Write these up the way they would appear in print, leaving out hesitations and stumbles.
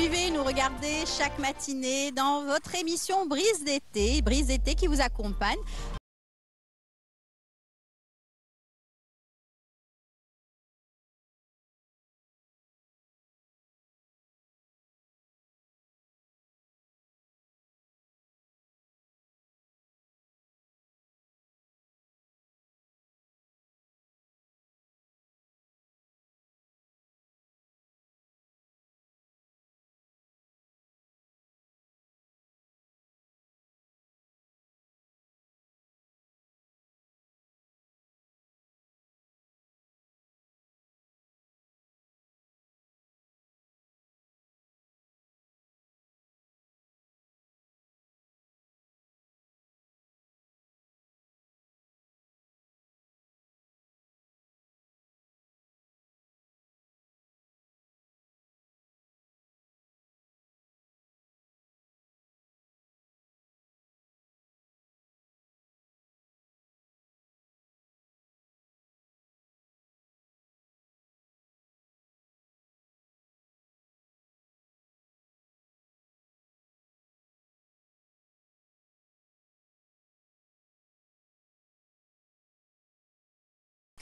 suivez, nous regardez chaque matinée dans votre émission Brise d'été qui vous accompagne.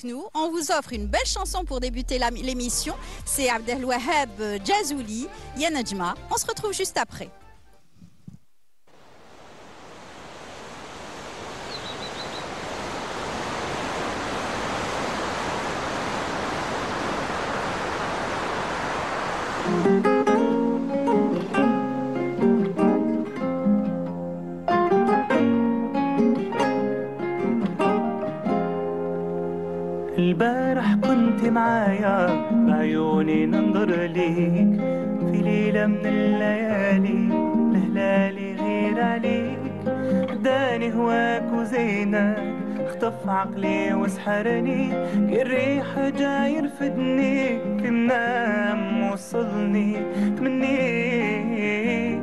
Nous, on vous offre une belle chanson pour débuter l'émission. C'est Abdelwahab Jazouli, Ya Najma. On se retrouve juste après. البارح كنت معايا بعيوني ننظر ليك في ليلة من الليالي الهلالي غير عليك داني هواك وزينك اخطف عقلي وسحرني كالريح جاي يرفدني كالنام وصلني تمنيت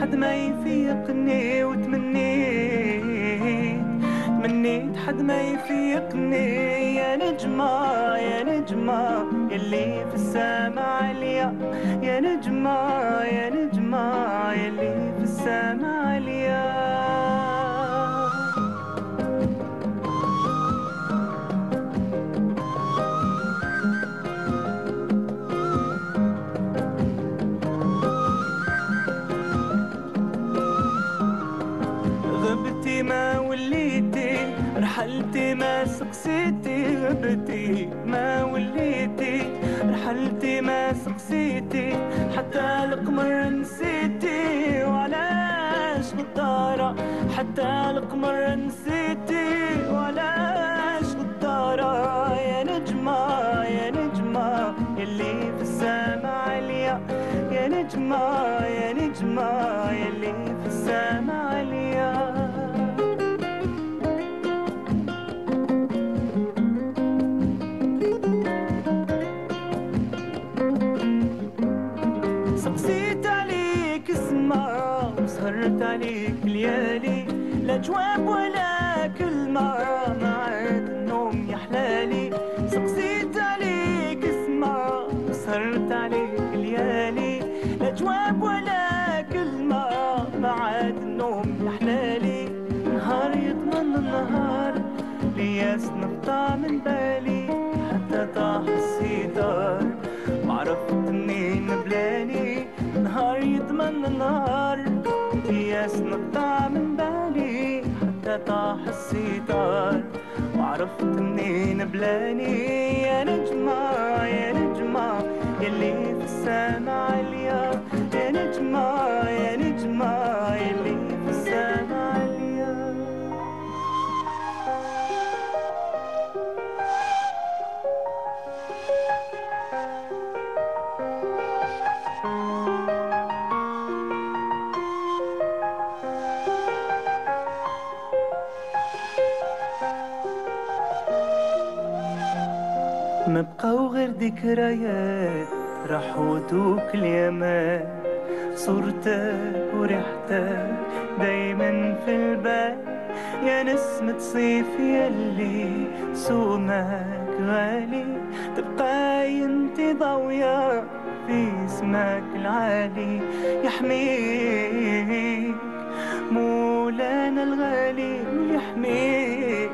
حد ما يفيقني تمنيت حد ما يفيقني يا نجمة يلي في السما عليا يا نجمة يلي في السما عليا غبتي ما وليتي رحلتي ما سقسيتي غبتي ما وليتي رحلتي ما سقسيتي حتى القمر نسيتي وعلاش غدارة حتى القمر نسيتي وعلاش غدارة يا نجمة يلي في السما عليا يا نجمة يلي في السما عليا سقسيت عليك اسمع وسهرت عليك ليالي لا جواب ولا كلمة ما عاد النوم يحلالي سقسيت عليك اسمع وسهرت عليك ليالي لا جواب ولا كلمة ما عاد النوم يحلالي نهار يضمن النهار لياس نقطع من بالي حتى طاح السيطار معرفت منين بلاني نهار يضمن النهار لياس نقطع من بالي حتى طاح السيطار وعرفت منين بلاني يا نجمة يلي في السما عليا يا نجمة يلي في السما عليا ما بقاو غير ذكريات راحوا دوك اليامات صورتك وريحتك دايما في البال يا نسمة صيف يلي سومك غالي تبقى انت ضوية في اسمك العالي يحميك مولانا الغالي يحميك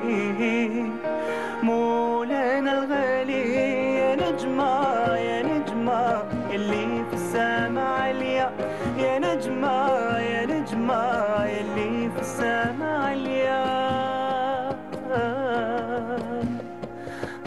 مولانا الغالي يا نجمة يا نجمة اللي في السما عليا يا نجمة يا نجمة اللي في السما عليا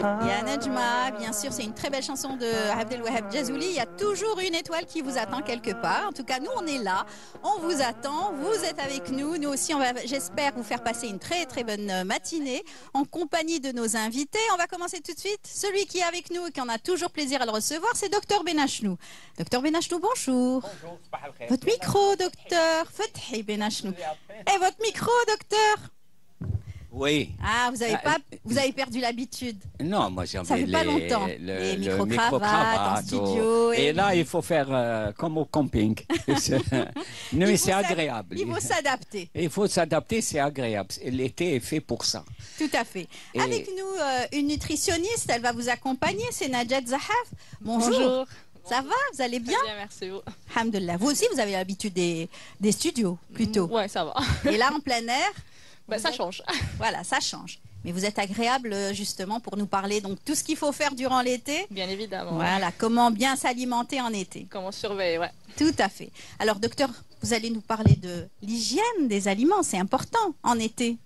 Ya Najma, bien sûr, c'est une très belle chanson de Abdelwahab Jazouli. Il y a toujours une étoile qui vous attend quelque part. En tout cas, nous, on est là, on vous attend, vous êtes avec nous. Nous aussi, on va, j'espère, vous faire passer une très très bonne matinée en compagnie de nos invités. On va commencer tout de suite. Celui qui est avec nous et qui en a toujours plaisir à le recevoir, c'est Docteur Benachnou. Docteur Benachnou, bonjour. Bonjour. Votre micro, docteur. Fethi Benachnou. Et votre micro, docteur. Oui. Ah, vous avez perdu l'habitude. Non, moi Ça j'avais fait pas longtemps. Les micro-cravates en studio. Et là, il faut faire comme au camping. Mais c'est agréable. Il faut s'adapter. Il faut s'adapter, c'est agréable. L'été est fait pour ça. Tout à fait. Et... Avec nous, une nutritionniste, elle va vous accompagner, c'est Najat Zahaf. Bonjour. Bonjour. Ça va? Vous allez bien? Bien, merci. Alhamdulillah. Vous aussi, vous avez l'habitude des studios, plutôt. Ouais, ça va. Et là, en plein air? Ça change. Voilà, ça change. Mais vous êtes agréable justement pour nous parler donc tout ce qu'il faut faire durant l'été. Bien évidemment. Voilà, comment bien s'alimenter en été. Comment surveiller, ouais. Tout à fait. Alors docteur, vous allez nous parler de l'hygiène des aliments, c'est important en été.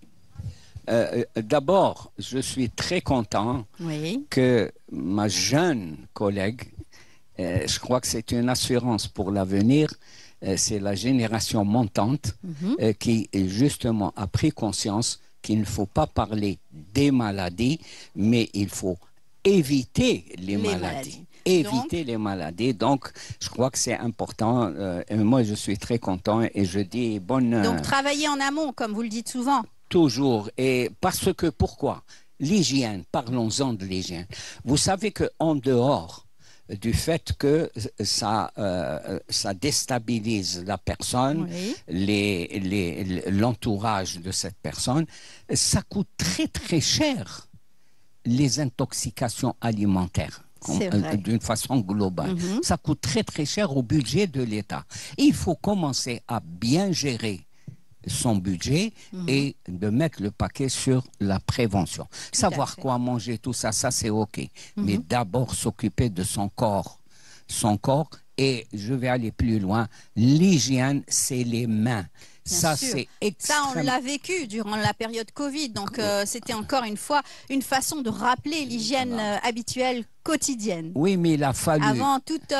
D'abord, je suis très content que ma jeune collègue, je crois que c'est une assurance pour l'avenir, c'est la génération montante qui justement a pris conscience qu'il ne faut pas parler des maladies, mais il faut éviter les maladies. Éviter les maladies. Donc, je crois que c'est important. Moi, je suis très content et je dis bonne... Donc, travailler en amont, comme vous le dites souvent. Toujours. Et parce que, pourquoi? L'hygiène, parlons-en de l'hygiène. Vous savez qu'en dehors du fait que ça déstabilise la personne, l'entourage de cette personne, ça coûte très très cher les intoxications alimentaires. D'une façon globale. Ça coûte très très cher au budget de l'État. Il faut commencer à bien gérer son budget et de mettre le paquet sur la prévention. Savoir quoi manger, tout ça, ça c'est OK. Mais d'abord s'occuper de son corps. Son corps, et je vais aller plus loin, l'hygiène, c'est les mains. Ça, c'est extrêmement... Ça, on l'a vécu durant la période Covid. Donc, c'était encore une fois une façon de rappeler l'hygiène habituelle quotidienne. Oui, mais il a fallu... Avant toute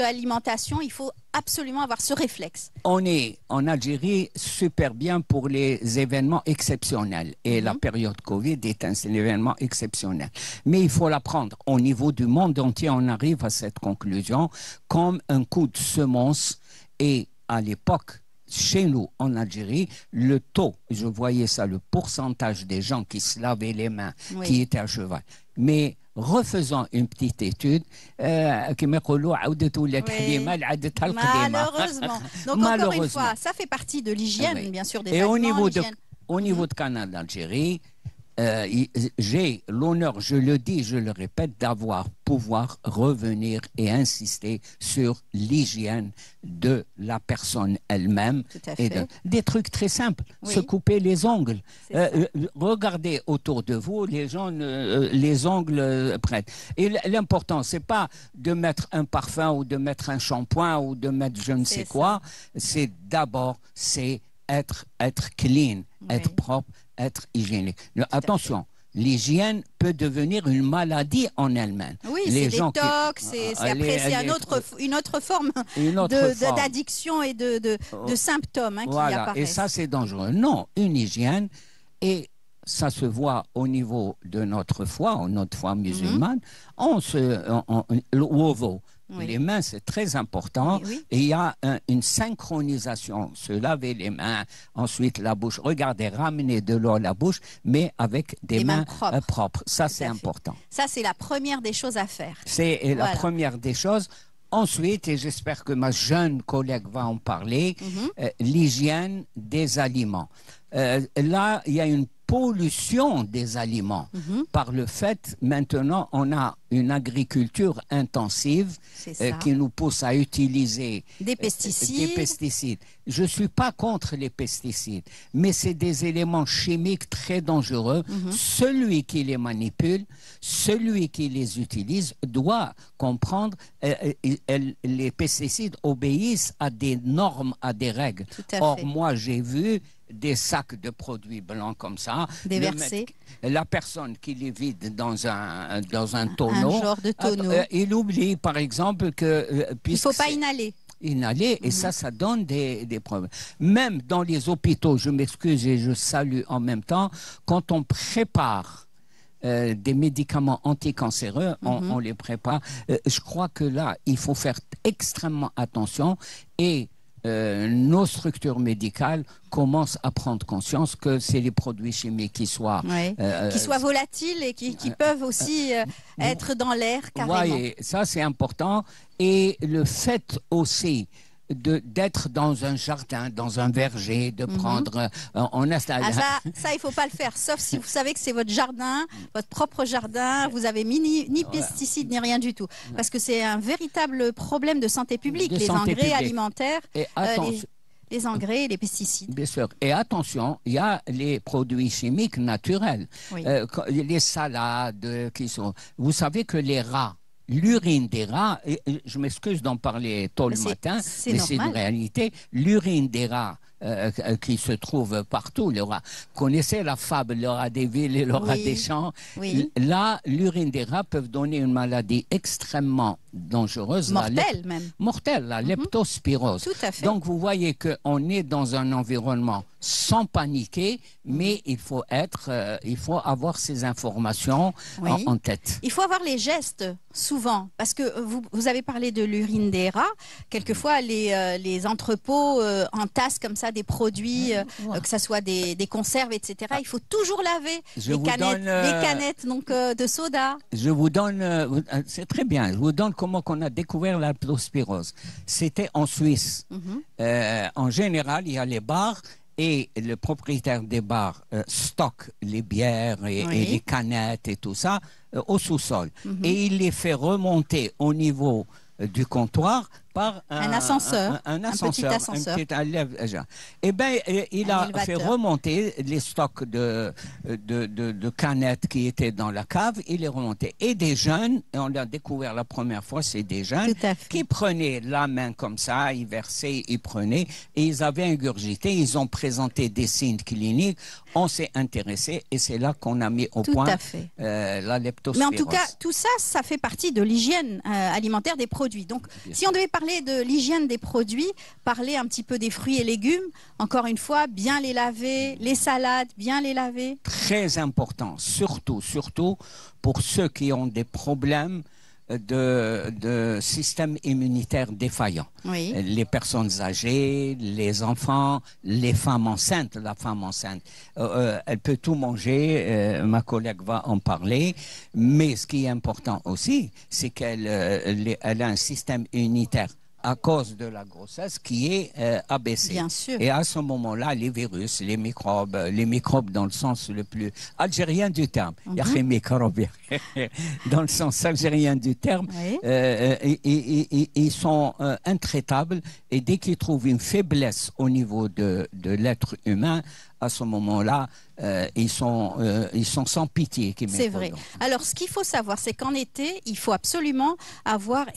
alimentation, il faut absolument avoir ce réflexe. On est en Algérie super bien pour les événements exceptionnels. Et la période Covid est un événement exceptionnel. Mais il faut l'apprendre. Au niveau du monde entier, on arrive à cette conclusion comme un coup de semence. Et à l'époque, chez nous, en Algérie, le taux, je voyais ça, le pourcentage des gens qui se lavaient les mains, qui étaient à cheval. Mais refaisons une petite étude. Malheureusement. Donc, encore une fois, ça fait partie de l'hygiène, bien sûr, des aliments. Et au niveau de Canal d'Algérie, j'ai l'honneur, je le dis, je le répète, pouvoir revenir et insister sur l'hygiène de la personne elle-même. Et des trucs très simples, se couper les ongles. Regardez autour de vous, les gens, les ongles prêtent. Et l'important, c'est pas de mettre un parfum ou de mettre un shampoing ou de mettre je ne sais quoi. C'est d'abord, c'est être clean, être propre, être hygiénique. Attention, l'hygiène peut devenir une maladie en elle-même. Oui, c'est des tocs, c'est une autre forme d'addiction et de symptômes qui apparaissent. Et ça, c'est dangereux. Non, une hygiène, et ça se voit au niveau de notre foi musulmane, les mains, c'est très important. Et il y a une synchronisation. Se laver les mains, ensuite la bouche. Regardez, ramener de l'eau à la bouche, mais avec des mains propres. Ça, c'est important. Ça, c'est la première des choses à faire. C'est la première des choses. Ensuite, et j'espère que ma jeune collègue va en parler, l'hygiène des aliments. Là, il y a une pollution des aliments. Par le fait, maintenant, on a une agriculture intensive qui nous pousse à utiliser des pesticides. Je ne suis pas contre les pesticides, mais c'est des éléments chimiques très dangereux. Celui qui les manipule, celui qui les utilise doit comprendre les pesticides obéissent à des normes, à des règles. Or, moi, j'ai vu des sacs de produits blancs comme ça, déversés. La personne qui les vide dans un tonneau, un genre de tonneau. Il oublie par exemple que il ne faut pas inhaler. Et ça donne des problèmes. Même dans les hôpitaux, je m'excuse et je salue en même temps, quand on prépare des médicaments anticancéreux, on les prépare. Je crois que là, il faut faire extrêmement attention et nos structures médicales commencent à prendre conscience que c'est les produits chimiques qui soient volatiles et qui peuvent aussi être dans l'air carrément. Oui, ça c'est important. Et le fait aussi d'être dans un jardin, dans un verger, de prendre... ça, il ne faut pas le faire, sauf si vous savez que c'est votre jardin, votre propre jardin, vous n'avez mis ni pesticides, ni rien du tout. Parce que c'est un véritable problème de santé publique, les engrais alimentaires, les engrais et les pesticides. Bien sûr. Et attention, il y a les produits chimiques naturels. Les salades qui sont... Vous savez que les rats, l'urine des rats, et je m'excuse d'en parler tôt le matin, mais c'est une réalité, l'urine des rats qui se trouve partout, les rats. Vous connaissez la fable, le rat des villes et le rat des champs? Là, l'urine des rats peut donner une maladie extrêmement dangereuse. Mortelle même. Mortelle, la leptospirose. Tout à fait. Donc vous voyez qu'on est dans un environnement sans paniquer, mais il faut avoir ces informations en tête. Il faut avoir les gestes souvent, parce que vous avez parlé de l'urine des rats. Quelquefois, les entrepôts entassent comme ça des produits, que ce soit des conserves, etc. Il faut toujours laver les canettes donc, de soda. Je vous donne, c'est très bien, je vous donne comment on a découvert la leptospirose. C'était en Suisse. En général, il y a les bars et le propriétaire des bars stocke les bières et les canettes et tout ça au sous-sol. Et il les fait remonter au niveau du comptoir par un ascenseur, un petit ascenseur. Eh bien, il a fait remonter les stocks de canettes qui étaient dans la cave, il les remontait. Et des jeunes, et on l'a découvert la première fois, c'est des jeunes qui prenaient la main comme ça, ils versaient, ils prenaient, et ils avaient ingurgité, ils ont présenté des signes cliniques, on s'est intéressé, et c'est là qu'on a mis au point la leptospirose. Mais en tout cas, tout ça, ça fait partie de l'hygiène alimentaire des produits. Donc, si on devait parler de l'hygiène des produits, parler un petit peu des fruits et légumes, encore une fois, bien les laver, les salades, bien les laver. Très important, surtout pour ceux qui ont des problèmes de système immunitaire défaillant. Les personnes âgées, les enfants, les femmes enceintes. La femme enceinte, elle peut tout manger, ma collègue va en parler, mais ce qui est important aussi, c'est qu'elle a un système immunitaire à cause de la grossesse qui est abaissé. Bien sûr. Et à ce moment-là, les virus, les microbes dans le sens le plus algérien du terme, dans le sens algérien du terme, ils sont intraitables et dès qu'ils trouvent une faiblesse au niveau de l'être humain, à ce moment-là, ils sont sans pitié. C'est vrai. Alors, ce qu'il faut savoir, c'est qu'en été, il faut absolument avoir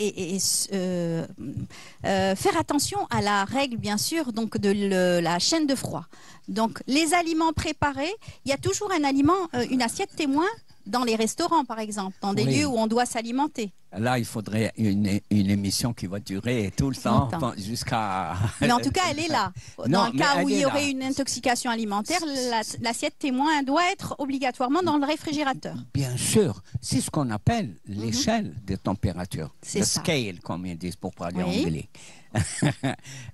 faire attention à la règle, bien sûr, donc de la chaîne de froid. Donc, les aliments préparés, il y a toujours un aliment, une assiette témoin dans les restaurants, par exemple, dans des lieux où on doit s'alimenter. Là, il faudrait une émission qui va durer tout le temps jusqu'à... Mais en tout cas, elle est là. Dans le cas où il y aurait une intoxication alimentaire, l'assiette témoin doit être obligatoirement dans le réfrigérateur. Bien sûr. C'est ce qu'on appelle l'échelle de température. C'est ça. Scale, comme ils disent pour parler anglais.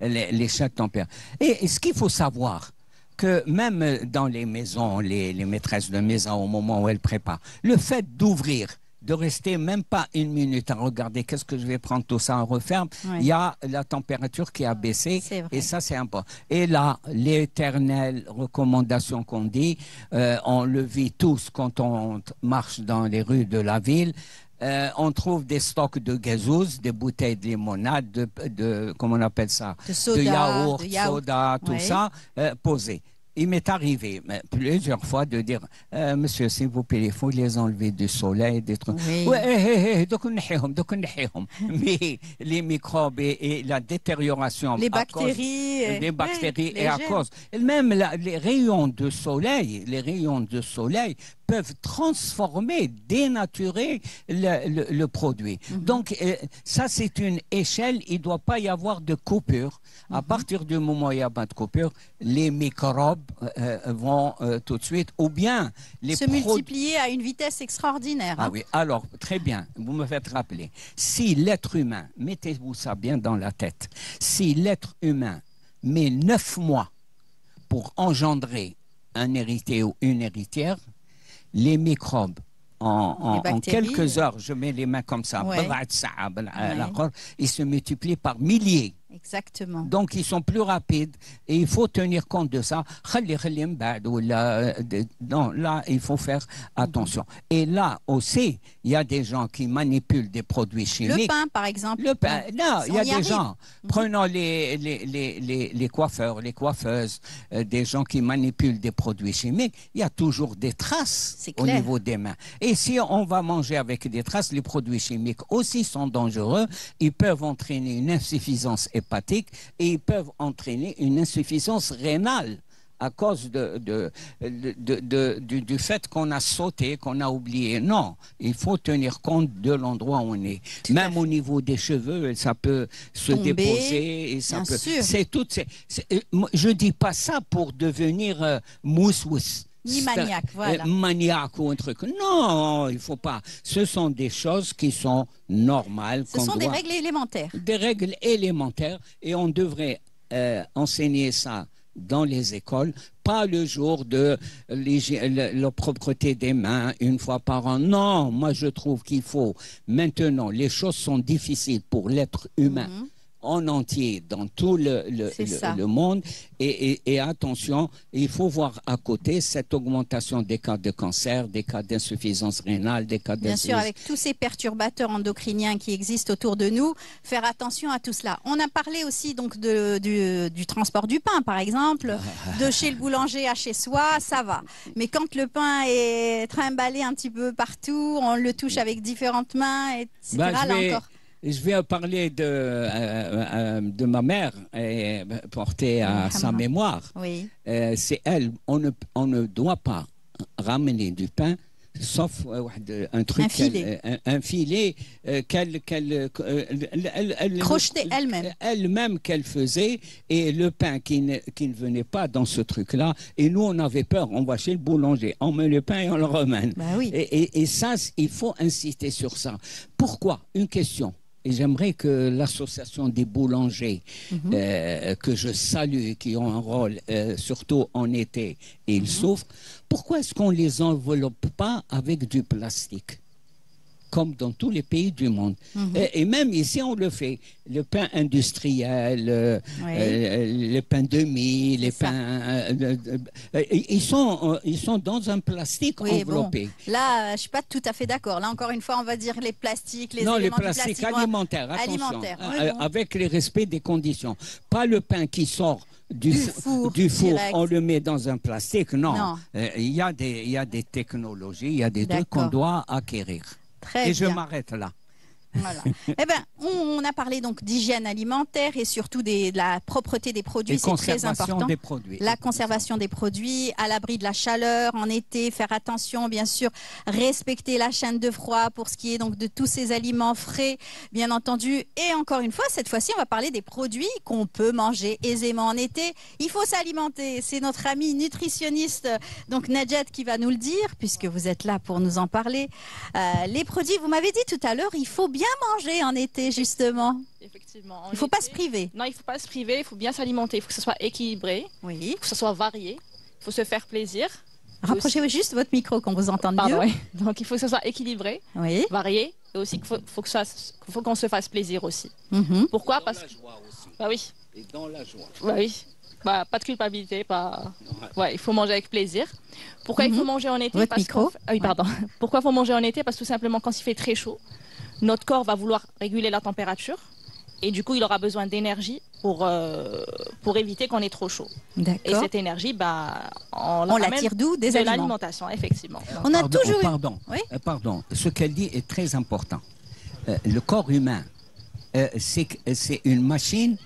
L'échelle de température. Et ce qu'il faut savoir, que même dans les maisons, les maîtresses de maison, au moment où elles préparent, le fait d'ouvrir de rester même pas une minute à regarder qu'est-ce que je vais prendre tout ça, on referme. Ouais. Il y a la température qui a baissé C'est vrai. et ça c'est important. Et là, l'éternelle recommandation qu'on dit, on le vit tous quand on marche dans les rues de la ville. On trouve des stocks de gazouze, des bouteilles de limonade, comment on appelle ça, De soda, yaourt, de yaourt. soda, tout Ouais. ça, posé. Il m'est arrivé plusieurs fois de dire Monsieur, s'il vous plaît, il faut les enlever du soleil, des trucs. Oui. Ouais, donc on nahihom. Mais les microbes et la détérioration. Les à bactéries. cause des bactéries les et à germes. cause. Et même les rayons de soleil, peuvent transformer, dénaturer le produit. Donc, ça, c'est une échelle. Il ne doit pas y avoir de coupure. À partir du moment où il y a pas de coupure, les microbes vont tout de suite, ou bien les Se multiplier à une vitesse extraordinaire. Ah hein. oui, alors, très bien, vous me faites rappeler. Si l'être humain, mettez-vous ça bien dans la tête, si l'être humain met 9 mois pour engendrer un héritier ou une héritière, les microbes, en bactéries, quelques heures, je mets les mains comme ça, Ouais. ils se multiplient par milliers. Exactement. Donc, ils sont plus rapides et il faut tenir compte de ça. Non, là, il faut faire attention. Et là aussi, il y a des gens qui manipulent des produits chimiques. Le pain, par exemple. Le pain, non, il y On a y des arrive. gens, prenons les coiffeurs, les coiffeuses, des gens qui manipulent des produits chimiques, il y a toujours des traces C'est au clair. niveau des mains. Et si on va manger avec des traces, les produits chimiques aussi sont dangereux. Ils peuvent entraîner une insuffisance hépatique et ils peuvent entraîner une insuffisance rénale à cause du fait qu'on a sauté, qu'on a oublié. Non, il faut tenir compte de l'endroit où on est. Même au niveau des cheveux, ça peut se Tomber, déposer. Et ça bien peut, sûr. c'est tout, je ne dis pas ça pour devenir mousse-mousse. Ni maniaque, voilà. Maniaque ou un truc. Non, il ne faut pas. Ce sont des choses qui sont normales. Ce sont des règles élémentaires. Des règles élémentaires et on devrait enseigner ça dans les écoles, pas le jour de la propreté des mains une fois par an. Non, moi je trouve qu'il faut maintenant, les choses sont difficiles pour l'être humain. En entier, dans tout le monde. Et attention, il faut voir à côté cette augmentation des cas de cancer, des cas d'insuffisance rénale, des cas Bien sûr, avec tous ces perturbateurs endocriniens qui existent autour de nous, faire attention à tout cela. On a parlé aussi donc du transport du pain, par exemple, de chez le boulanger à chez soi, ça va. Mais quand le pain est trimballé un petit peu partout, on le touche avec différentes mains, etc. Là encore. Je vais parler de ma mère et porter à sa mémoire. Oui. C'est elle. On ne doit pas ramener du pain sauf un truc, un filet qu'elle crochetait elle-même. Elle-même qu'elle faisait, et le pain qui ne venait pas dans ce truc-là. Et nous, on avait peur. On va chez le boulanger, on met le pain et on le ramène. Bah oui. Et ça, il faut insister sur ça. Pourquoi? Une question. Et j'aimerais que l'association des boulangers, que je salue, qui ont un rôle, surtout en été, et ils souffrent, pourquoi est-ce qu'on ne les enveloppe pas avec du plastique, comme dans tous les pays du monde? Et même ici, on le fait. Le pain industriel, le pain demi, les pains... ils sont dans un plastique enveloppé. Bon. Là, je ne suis pas tout à fait d'accord. Là, encore une fois, on va dire les plastiques, les éléments les du plastiques plastique alimentaires, attention, alimentaires. Oui, bon. avec les respects des conditions. Pas le pain qui sort du four, on le met dans un plastique. Non. Il y a des technologies, il y a des trucs qu'on doit acquérir. Très Et bien. je m'arrête là. Voilà. Eh ben, on a parlé donc d'hygiène alimentaire et surtout de la propreté des produits, c'est très important. Des produits. La conservation des produits, à l'abri de la chaleur en été, faire attention, bien sûr, respecter la chaîne de froid pour ce qui est donc de tous ces aliments frais, bien entendu. Et encore une fois, cette fois-ci, on va parler des produits qu'on peut manger aisément en été. Il faut s'alimenter. C'est notre ami nutritionniste, donc Nadjet, qui va nous le dire, puisque vous êtes là pour nous en parler. Les produits, vous m'avez dit tout à l'heure, il faut bien manger en été, justement. Effectivement. Il ne faut pas se priver. Non, il ne faut pas se priver, il faut bien s'alimenter, il faut que ce soit équilibré, Oui. il faut que ce soit varié, il faut se faire plaisir. Rapprochez juste votre micro qu'on vous entende Pardon, mieux. oui. Donc il faut que ce soit équilibré, Oui. varié, et aussi faut qu'on se fasse plaisir aussi. Mhm. Pourquoi? Parce que bah oui, Et dans la joie. bah oui. Bah, pas de culpabilité, pas. Ouais, il faut manger avec plaisir. Pourquoi il faut manger en été? Votre Parce micro. Ah oui, pardon. Pourquoi il faut manger en été? Parce que tout simplement, quand il fait très chaud, notre corps va vouloir réguler la température et du coup, il aura besoin d'énergie pour éviter qu'on ait trop chaud. Et D'accord. cette énergie, bah, on On la ramène tire d'où? Des de aliments. l'alimentation, effectivement. On a Pardon, toujours eu... pardon, Oui. pardon. Ce qu'elle dit est très important. Le corps humain, c'est une machine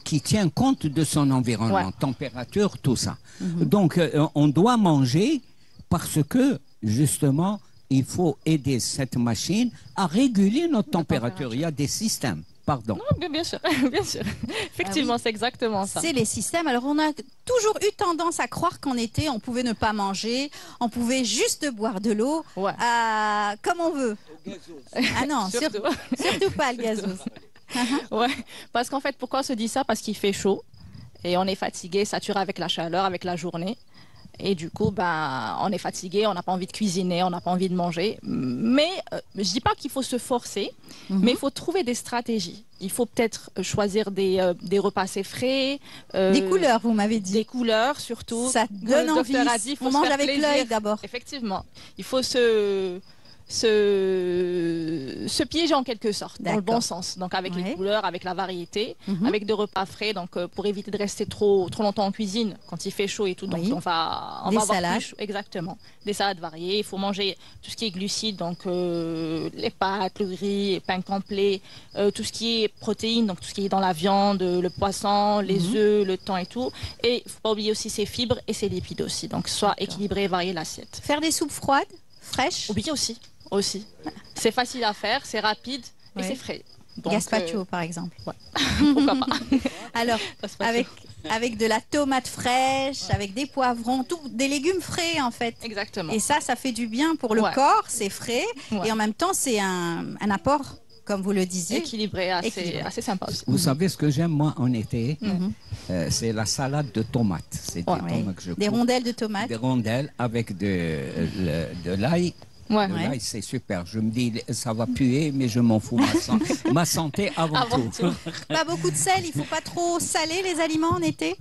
qui tient compte de son environnement, Ouais. température, tout ça. Donc, on doit manger parce que, justement, il faut aider cette machine à réguler notre température. Il y a des systèmes. Pardon. Bien sûr, bien sûr. Effectivement, c'est exactement ça. C'est les systèmes. Alors, on a toujours eu tendance à croire qu'en été, on pouvait ne pas manger, on pouvait juste boire de l'eau, Ouais. comme on veut. Ah non, Surtout. surtout pas le gazose. Ouais, parce qu'en fait, pourquoi on se dit ça? Parce qu'il fait chaud et on est fatigué, saturé avec la chaleur, avec la journée. Et du coup, ben, on est fatigué, on n'a pas envie de cuisiner, on n'a pas envie de manger. Mais je dis pas qu'il faut se forcer, mais il faut trouver des stratégies. Il faut peut-être choisir des repas assez frais. Des couleurs, vous m'avez dit. Des couleurs surtout. Ça Le donne envie. docteur a dit, il faut On se mange faire avec plaisir. l'œil d'abord. Effectivement. Il faut se piéger en quelque sorte, dans le bon D'accord. sens. Donc avec Ouais. les couleurs, avec la variété, Mhm. avec des repas frais, donc pour éviter de rester trop longtemps en cuisine quand il fait chaud et tout. Donc Oui. on va Des avoir salades. plus chaud. Exactement. Des salades variées. Il faut manger tout ce qui est glucides, donc les pâtes, le riz, les pains complets, tout ce qui est protéines, donc tout ce qui est dans la viande, le poisson, les Mhm. œufs, le thon et tout. Et il faut pas oublier aussi ses fibres et ses lipides aussi. Donc soit équilibré et varié l'assiette. Faire des soupes froides, fraîches. Oubliez aussi. C'est facile à faire, c'est rapide et Ouais. c'est frais. Donc, Gazpacho, par exemple. pourquoi pas. Alors, Gazpacho. avec de la tomate fraîche, avec des poivrons, tout, des légumes frais en fait. Exactement. Et ça fait du bien pour le Ouais. corps, c'est frais. Ouais. Et en même temps, c'est un apport, comme vous le disiez. Équilibré, Équilibré. assez sympa aussi. Vous savez ce que j'aime, moi, en été Mhm. C'est la salade de tomates. C'est Ouais. des tomates que je Des coupe. rondelles de tomates. Des rondelles avec de l'ail. Ouais. Le Ouais. l'ail, c'est super. Je me dis, ça va puer, mais je m'en fous. Ma santé avant, Avant tout. tout. Pas beaucoup de sel, il faut pas trop saler les aliments en été.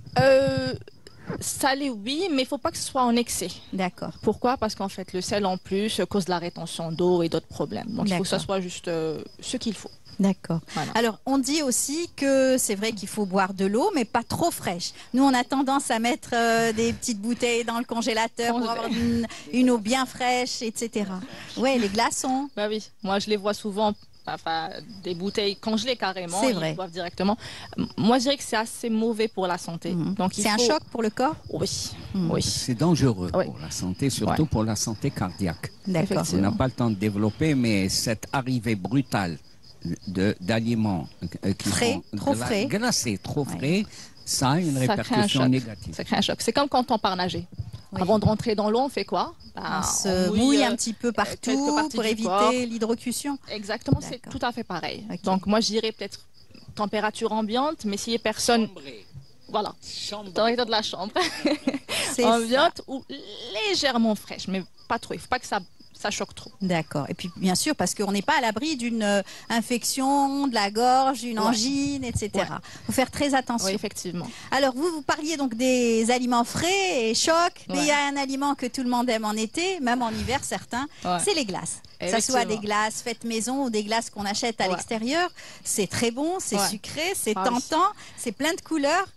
Salé, oui, mais il faut pas que ce soit en excès. D'accord. Pourquoi? Parce qu'en fait, le sel en plus cause de la rétention d'eau et d'autres problèmes. Donc il faut que ça D'accord. soit juste ce qu'il faut. D'accord. Voilà. Alors, on dit aussi que c'est vrai qu'il faut boire de l'eau, mais pas trop fraîche. Nous, on a tendance à mettre des petites bouteilles dans le congélateur pour avoir une eau bien fraîche, etc. Ouais, les glaçons. Bah oui, moi je les vois souvent, enfin des bouteilles congelées carrément, C'est ils vrai. boivent directement. Moi je dirais que c'est assez mauvais pour la santé. Mhm. Donc il C'est un faut- choc pour le corps. Oui, Mhm. oui. C'est dangereux Ouais. pour la santé, surtout Ouais. pour la santé cardiaque. D'accord. On n'a pas le temps de développer, mais cette arrivée brutale d'aliments qui Frais, sont trop frais. glacés, trop Ouais. frais, ça a une Ça crée un répercussion choc. négative. Ça crée un choc. C'est comme quand on part nager. Oui. Avant de rentrer dans l'eau, on fait quoi? On se mouille un petit peu partout quelques parties pour du éviter corps. l'hydrocution. Exactement, c'est D'accord. tout à fait pareil. Ok. Donc moi je dirais peut-être température ambiante, mais si les personnes, voilà, température de la chambre, C'est ambiante ou légèrement fraîche, mais pas trop. Il faut pas que ça choque trop. D'accord. Et puis, bien sûr, parce qu'on n'est pas à l'abri d'une infection de la gorge, d'une Ouais. angine, etc. Il faut faire très attention. Oui, effectivement. Alors, vous parliez donc des aliments frais et chocs, mais Ouais. il y a un aliment que tout le monde aime en été, même en hiver certains, Ouais. c'est les glaces. Que ce soit des Effectivement. glaces faites maison ou des glaces qu'on achète à Ouais. l'extérieur, c'est très bon, c'est Ouais. sucré, c'est Ah oui. tentant, c'est plein de couleurs.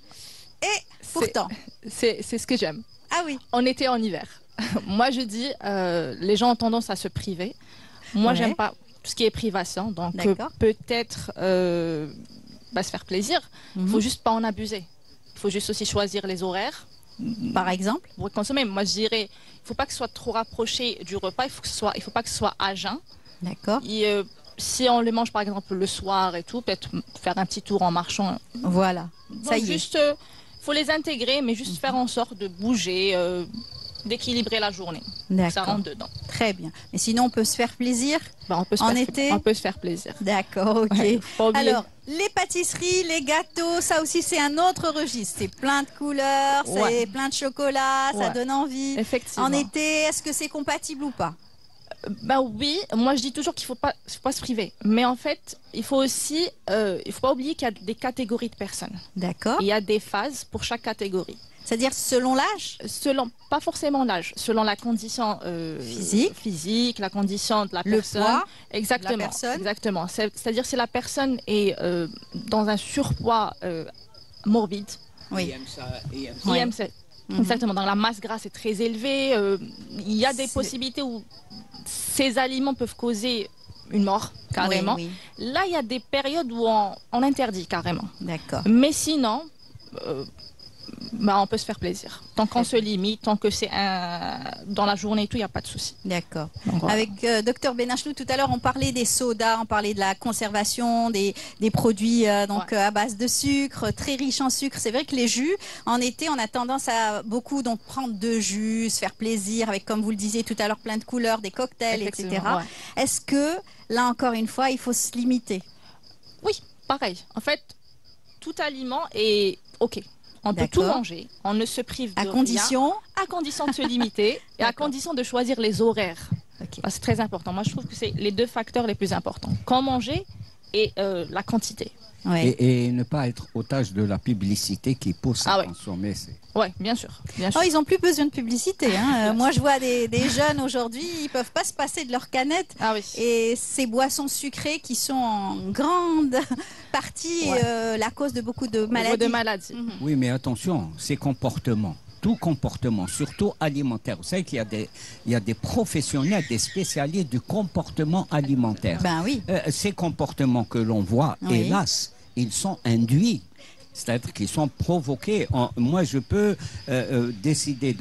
Et pourtant, C'est ce que j'aime. ah oui, En été, en hiver. Moi, je dis, les gens ont tendance à se priver. Moi, Ouais. j'aime pas tout ce qui est privation. Donc, D'accord. peut-être se faire plaisir. Il Mhm. faut juste pas en abuser. Il faut juste aussi choisir les horaires par exemple. pour consommer. Moi, je dirais, il faut pas que ce soit trop rapproché du repas. Il faut pas que ce soit à jeun. D'accord. Et, si on le mange, par exemple, le soir et tout, peut-être faire un petit tour en marchant. Voilà, ça Donc, y est. juste, faut les intégrer, mais juste faire en sorte de bouger, d'équilibrer la journée. Ça D'accord. rentre dedans. Très bien. Mais sinon, on peut se faire plaisir Bah, on peut En été on peut se faire plaisir. D'accord, ok. Ouais, faut pas oublier. Alors, les pâtisseries, les gâteaux, ça aussi c'est un autre registre. C'est plein de couleurs, c'est Ouais. plein de chocolat, ça Ouais. donne envie. Effectivement. En été, est-ce que c'est compatible ou pas? Bah oui, moi je dis toujours qu'il faut pas se priver. Mais en fait, il faut aussi, il faut pas oublier qu'il y a des catégories de personnes. D'accord. Il y a des phases pour chaque catégorie. C'est-à-dire selon l'âge? Selon, pas forcément l'âge, selon la condition physique, la condition de la Le personne. poids Exactement. de la personne. Exactement. C'est-à-dire si la personne est dans un surpoids morbide, Oui. il aime ça. Mhm. Exactement. Dans la masse grasse est très élevée, il y a des C'est- possibilités où ces aliments peuvent causer une mort carrément. Oui, Là, il y a des périodes où on interdit carrément. oui. D'accord. Mais sinon, bah, on peut se faire plaisir. Tant qu'on se limite, tant que c'est dans la journée et tout, il n'y a pas de souci. D'accord. Donc, voilà. Avec Dr Benachnou, tout à l'heure, on parlait des sodas, on parlait de la conservation, des produits à base de sucre, très riches en sucre. C'est vrai que les jus, en été, on a tendance à beaucoup donc prendre de jus, se faire plaisir avec, comme vous le disiez tout à l'heure, plein de couleurs, des cocktails, etc. Effectivement, ouais. Est-ce que, là encore une fois, il faut se limiter? Oui, pareil. En fait, tout aliment est OK. On peut tout D'accord. manger, on ne se prive de À rien, condition. à condition de se limiter et à D'accord. condition de choisir les horaires. Ok. C'est très important. Moi, je trouve que c'est les deux facteurs les plus importants. Quand manger et la quantité. Ouais. Et ne pas être otage de la publicité qui pousse à Ah ouais. consommer. Oui, bien sûr. Bien sûr. Oh, ils n'ont plus besoin de publicité. Hein. Moi, je vois des jeunes aujourd'hui, ils peuvent pas se passer de leur canette. Ah oui. Et ces boissons sucrées qui sont en grande partie Ouais. la cause de beaucoup de Au niveau maladies. de maladies. Mhm. Oui, mais attention, ces comportements, tout comportement, surtout alimentaire. Vous savez qu'il y a des professionnels, des spécialistes du comportement alimentaire. Ben oui. Ces comportements que l'on voit, Oui. hélas, ils sont induits. C'est-à-dire qu'ils sont provoqués. Moi, je peux décider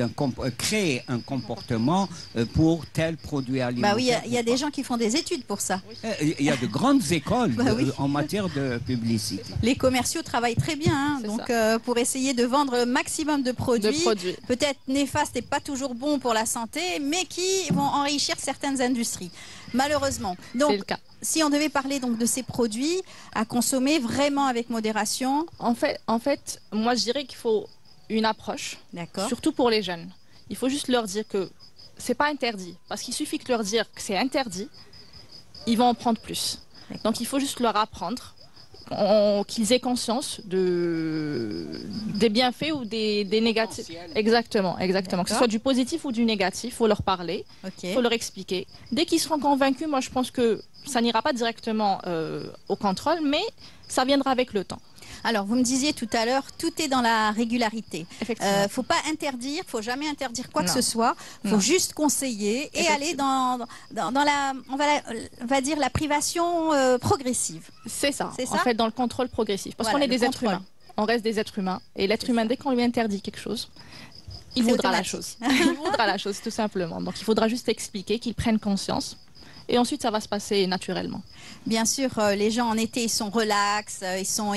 créer un comportement pour tel produit alimentaire. Bah oui, il y a des gens qui font des études pour ça. Il y a de grandes écoles Bah oui. en matière de publicité. Les commerciaux travaillent très bien, hein. C'est Donc ça. pour essayer de vendre le maximum de produits, De produits. peut-être néfastes et pas toujours bons pour la santé, mais qui vont enrichir certaines industries, malheureusement. C'est Donc, le cas. si on devait parler donc de ces produits à consommer vraiment avec modération, En fait, moi, je dirais qu'il faut une approche, d'accord, surtout pour les jeunes. Il faut juste leur dire que c'est pas interdit. Parce qu'il suffit que leur dire que c'est interdit, ils vont en prendre plus. D'accord. Donc, il faut juste leur apprendre qu'ils aient conscience des bienfaits ou des négatifs. Exactement, exactement. Que ce D'accord. soit du positif ou du négatif, il faut leur parler, ok. il faut leur expliquer. Dès qu'ils seront convaincus, moi je pense que ça n'ira pas directement au contrôle, mais ça viendra avec le temps. Alors, vous me disiez tout à l'heure, tout est dans la régularité. Effectivement. Faut pas interdire, faut jamais interdire quoi que Non. ce soit. Faut Non. juste conseiller et Effectivement. aller dans la, on va dire la privation progressive. C'est ça, C'est en ça fait, dans le contrôle progressif. Parce Voilà, qu'on est le des êtres contrôle. humains. On reste des êtres humains. Et l'être C'est humain, ça. dès qu'on lui interdit quelque chose, il C'est voudra la automatique. chose. Il voudra la chose, tout simplement. Donc il faudra juste expliquer, qu'il prenne conscience. Et ensuite, ça va se passer naturellement. Bien sûr, les gens en été, ils sont relax,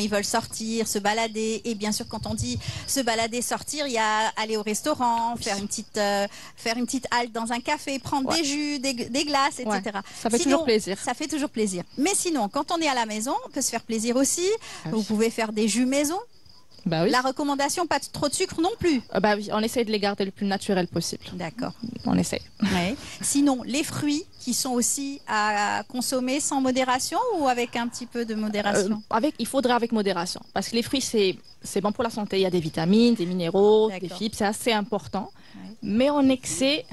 ils veulent sortir, se balader. Et bien sûr, quand on dit se balader, sortir, il y a aller au restaurant, faire une petite halte dans un café, prendre Ouais. des jus, des glaces, etc. Ouais. Ça fait Sinon, toujours plaisir. Ça fait toujours plaisir. Mais sinon, quand on est à la maison, on peut se faire plaisir aussi. Ah Vous oui. pouvez faire des jus maison. Bah oui. La recommandation, pas trop de sucre non plus. Bah oui, on essaie de les garder le plus naturel possible. D'accord. On essaie. Ouais. Sinon, les fruits qui sont aussi à consommer sans modération ou avec un petit peu de modération Il faudrait avec modération. Parce que les fruits, c'est bon pour la santé. Il y a des vitamines, des minéraux, des D'accord. fibres. C'est assez important. Ouais. Mais en excès,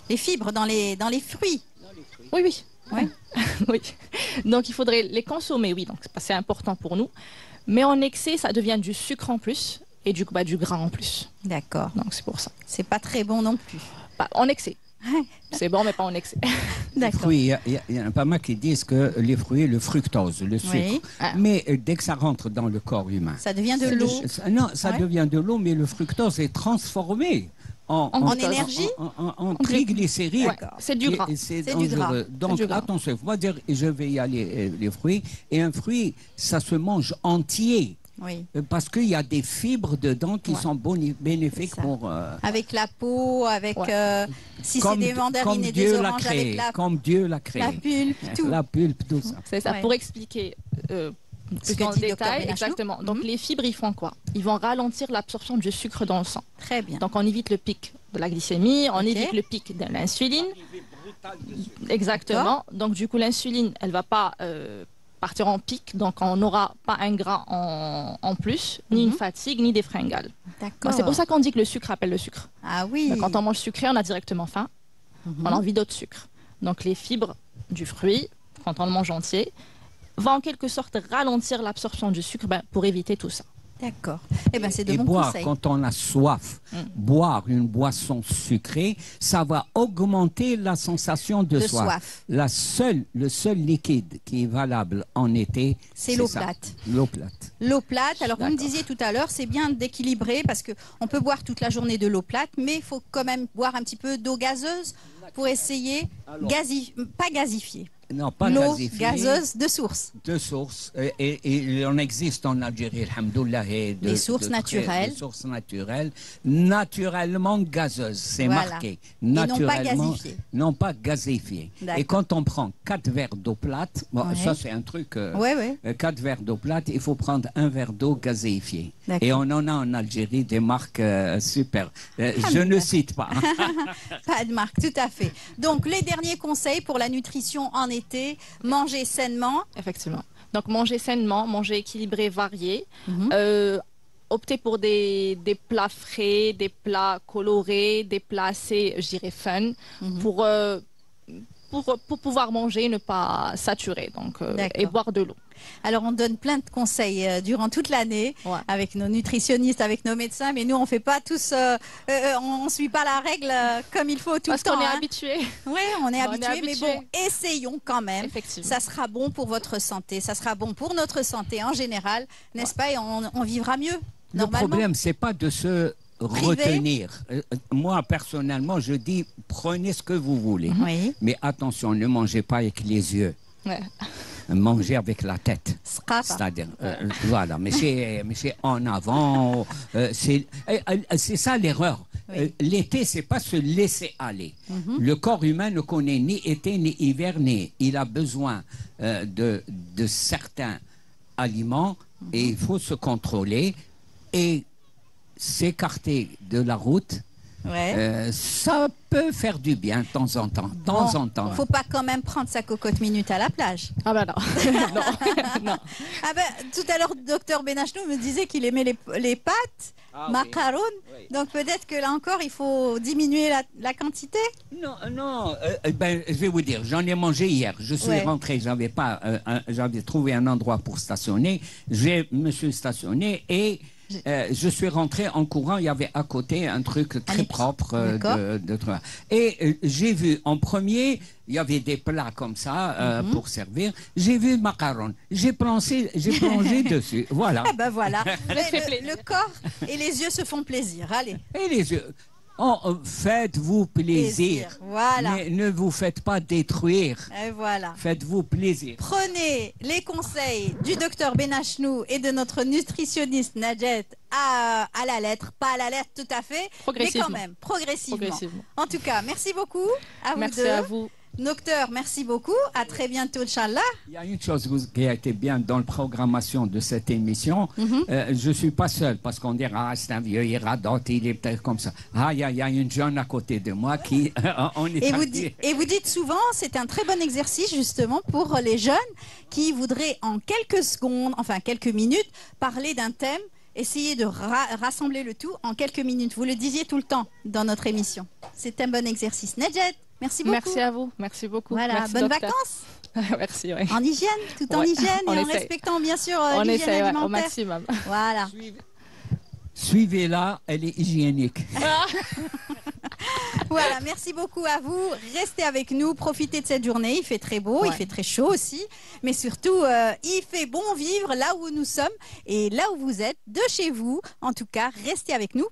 Les fibres dans les fruits. oui, oui. Ouais. Oui. Donc il faudrait les consommer, oui. Donc c'est important pour nous. Mais en excès, ça devient du sucre en plus et du gras en plus. D'accord. Donc c'est pour ça. C'est pas très bon non plus. En excès. Ouais. C'est bon, mais pas en excès. Les D'accord. fruits, il y en a pas mal qui disent que les fruits, le fructose, le sucre. Oui. Ah. Mais dès que ça rentre dans le corps humain, Ça devient de l'eau. Non, ça Ouais. devient de l'eau, mais le fructose est transformé en glucose. énergie en triglycérides. Ouais. C'est du gras. Et c'est C'est du gras. dangereux. Donc du gras. attention, il faut pas dire je vais y aller les fruits. Et un fruit, ça se mange entier. Oui. Parce qu'il y a des fibres dedans qui sont bénéfiques C'est ça. pour... Avec la peau, avec si c'est comme, des mandarines comme et Dieu des l'a oranges, créé, avec la comme Dieu l'a créé. pulpe, tout. La pulpe, tout ça. C'est ça, Ouais. pour expliquer Ce plus que dans le dit Dr détail, Benachou. exactement. Donc les fibres, ils font quoi? Ils vont ralentir l'absorption du sucre dans le sang. Très bien. Donc on évite le pic de la glycémie, on Ok. évite le pic de l'insuline. Exactement. Donc du coup, l'insuline, elle va pas partir en pic, donc on n'aura pas un gras en plus, ni une fatigue, ni des fringales. D'accord. C'est pour ça qu'on dit que le sucre appelle le sucre. Ah oui. Quand on mange sucré, on a directement faim, on a envie d'autre sucre. Donc les fibres du fruit, quand on le mange entier, vont en quelque sorte ralentir l'absorption du sucre pour éviter tout ça. D'accord. Eh ben c'est de Et bons boire, conseils. quand on a soif, boire une boisson sucrée, ça va augmenter la sensation de soif. Le seul liquide qui est valable en été, C'est l'eau ça, plate. L'eau plate. L'eau plate, alors vous me D'accord. disiez tout à l'heure, c'est bien d'équilibrer parce qu'on peut boire toute la journée de l'eau plate, mais il faut quand même boire un petit peu d'eau gazeuse pour essayer, pas gazifier, Non, pas l'eau gazifiée. gazeuse de source. De sources. Et il en existe en Algérie, alhamdoulilah. Des sources naturelles. Des sources naturelles, naturellement gazeuses, c'est Voilà. marqué. non pas Naturellement, gazifiées. Non pas gazifiées. D'accord. Et quand on prend 4 verres d'eau plate, bon, Ouais. ça c'est un truc... Ouais. 4 verres d'eau plate, il faut prendre un verre d'eau gazéifiée. D'accord. Et on en a en Algérie des marques super. Je ne cite pas. Pas de marque, tout à fait. Donc les derniers conseils pour la nutrition en été, manger sainement. Effectivement. Donc manger sainement, manger équilibré, varié. Opter pour des plats frais, des plats colorés, des plats assez, je dirais, fun, pour pouvoir manger et ne pas saturer. Donc, et boire de l'eau. Alors on donne plein de conseils durant toute l'année avec nos nutritionnistes, avec nos médecins, mais nous on fait pas tous, on suit pas la règle comme il faut tout Parce le temps. qu'on est hein. habitué. Oui, on est habitué, mais habitué. bon, essayons quand même. Effectivement. Ça sera bon pour votre santé, ça sera bon pour notre santé en général, n'est-ce pas? Et on vivra mieux. Le Normalement. problème, c'est pas de se retenir. Moi, personnellement, je dis prenez ce que vous voulez. Oui. Mais attention, ne mangez pas avec les yeux. Ouais. Mangez avec la tête. Sqafa. C'est-à-dire, voilà, mais c'est en avant. C'est ça l'erreur. Oui. L'été, c'est pas se laisser aller. Le corps humain ne connaît ni été ni hiver, ni. Il a besoin de certains aliments et il faut se contrôler et s'écarter de la route. Ouais. Ça peut faire du bien de temps en temps. De temps en temps. Faut pas quand même prendre sa cocotte minute à la plage. Ah ben non. non. Ah ben, tout à l'heure, docteur Benachnou me disait qu'il aimait les pâtes, macaron. Oui. Donc peut-être que là encore, il faut diminuer la quantité. Non, je vais vous dire, j'en ai mangé hier. Je suis rentré, j'avais trouvé un endroit pour stationner. Je me suis stationné et je suis rentré en courant. Il y avait à côté un truc très propre. Et j'ai vu en premier, il y avait des plats comme ça pour servir. J'ai vu macaron. J'ai plongé dessus. Voilà. Ah ben voilà. Le corps et les yeux se font plaisir. Allez. Et les yeux. Faites-vous plaisir. Voilà. Mais ne vous faites pas détruire. Et voilà. Faites-vous plaisir. Prenez les conseils du docteur Benachnou et de notre nutritionniste Najet à la lettre, pas à la lettre tout à fait, mais quand même, progressivement. En tout cas, merci beaucoup à vous deux. Merci à vous. Docteur, merci beaucoup. À très bientôt, Inch'Allah. Il y a une chose qui a été bien dans la programmation de cette émission. Je ne suis pas seul parce qu'on dira, c'est un vieux, il radote, il est peut-être comme ça. Il y a une jeune à côté de moi qui... Et vous dites souvent, c'est un très bon exercice justement pour les jeunes qui voudraient en quelques secondes, enfin quelques minutes, parler d'un thème. Essayez de rassembler le tout en quelques minutes. Vous le disiez tout le temps dans notre émission. C'est un bon exercice. Najet, merci beaucoup. Merci à vous. Merci beaucoup. Voilà, merci, bonnes docteur. vacances. Merci, oui. En hygiène, tout en hygiène et en essaie. respectant bien sûr On l'hygiène essaie alimentaire. au maximum. Voilà. Suivez-la, elle est hygiénique. Voilà, merci beaucoup à vous. Restez avec nous, profitez de cette journée. Il fait très beau, il fait très chaud aussi. Mais surtout, il fait bon vivre là où nous sommes et là où vous êtes, de chez vous. En tout cas, restez avec nous.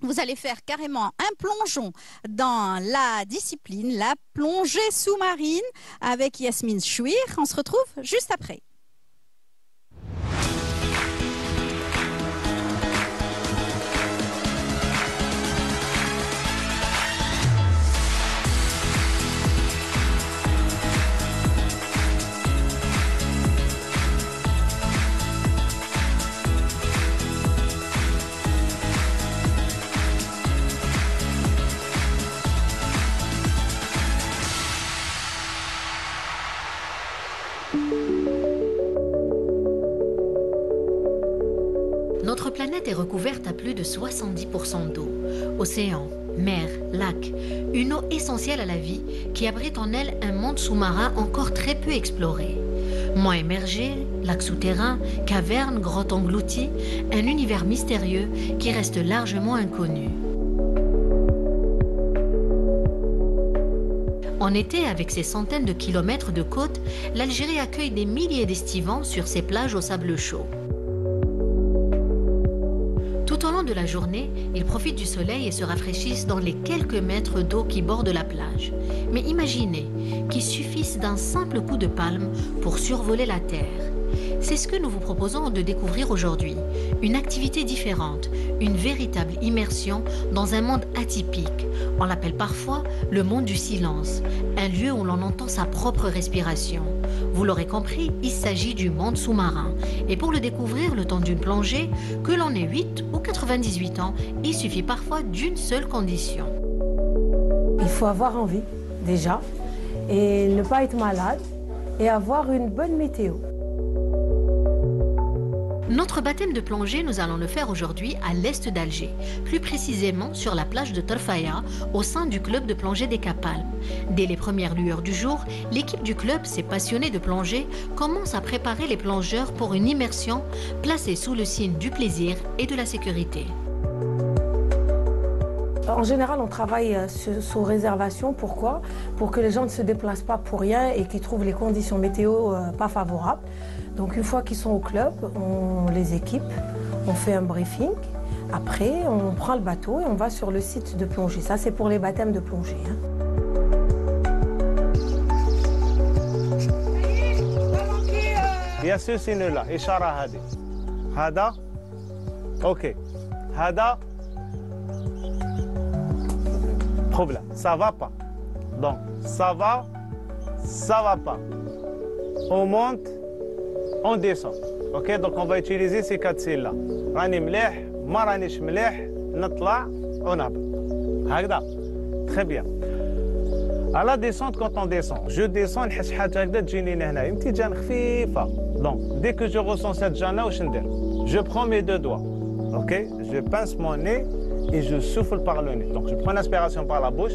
Vous allez faire carrément un plongeon dans la discipline, la plongée sous-marine avec Yasmine Chouir. On se retrouve juste après. Notre planète est recouverte à plus de 70% d'eau. Océans, mers, lacs, une eau essentielle à la vie qui abrite en elle un monde sous-marin encore très peu exploré. Monts émergés, lacs souterrains, cavernes, grottes englouties, un univers mystérieux qui reste largement inconnu. En été, avec ses centaines de kilomètres de côtes, l'Algérie accueille des milliers d'estivants sur ses plages au sable chaud. Tout au long de la journée, ils profitent du soleil et se rafraîchissent dans les quelques mètres d'eau qui bordent la plage. Mais imaginez qu'il suffise d'un simple coup de palme pour survoler la terre. C'est ce que nous vous proposons de découvrir aujourd'hui. Une activité différente, une véritable immersion dans un monde atypique. On l'appelle parfois le monde du silence, un lieu où l'on entend sa propre respiration. Vous l'aurez compris, il s'agit du monde sous-marin. Et pour le découvrir le temps d'une plongée, que l'on ait 8 ou 98 ans, il suffit parfois d'une seule condition. Il faut avoir envie, déjà, et ne pas être malade, et avoir une bonne météo. Notre baptême de plongée, nous allons le faire aujourd'hui à l'est d'Alger, plus précisément sur la plage de Tarfaya, au sein du club de plongée des Capalmes. Dès les premières lueurs du jour, l'équipe du club, ces passionnés de plongée, commence à préparer les plongeurs pour une immersion placée sous le signe du plaisir et de la sécurité. En général, on travaille sous réservation. Pourquoi? Pour que les gens ne se déplacent pas pour rien et qu'ils trouvent les conditions météo pas favorables. Donc une fois qu'ils sont au club, on les équipe, on fait un briefing. Après, on prend le bateau et on va sur le site de plongée. Ça, c'est pour les baptêmes de plongée. Il y a ce signe-là, Ishara Hadi. Hada, ok. Hada, problème, ça va pas. Donc, ça va pas. On monte, on descend. Ok, donc on va utiliser ces quatre signes-là. Rani mleh, ma ranish mleh, natla, on a. Hagda. Très bien. À la descente, quand on descend, je descends, donc, dès que je ressens cette gêne-là, je prends mes deux doigts. Ok, je pince mon nez et je souffle par le nez. Donc, je prends l'inspiration par la bouche.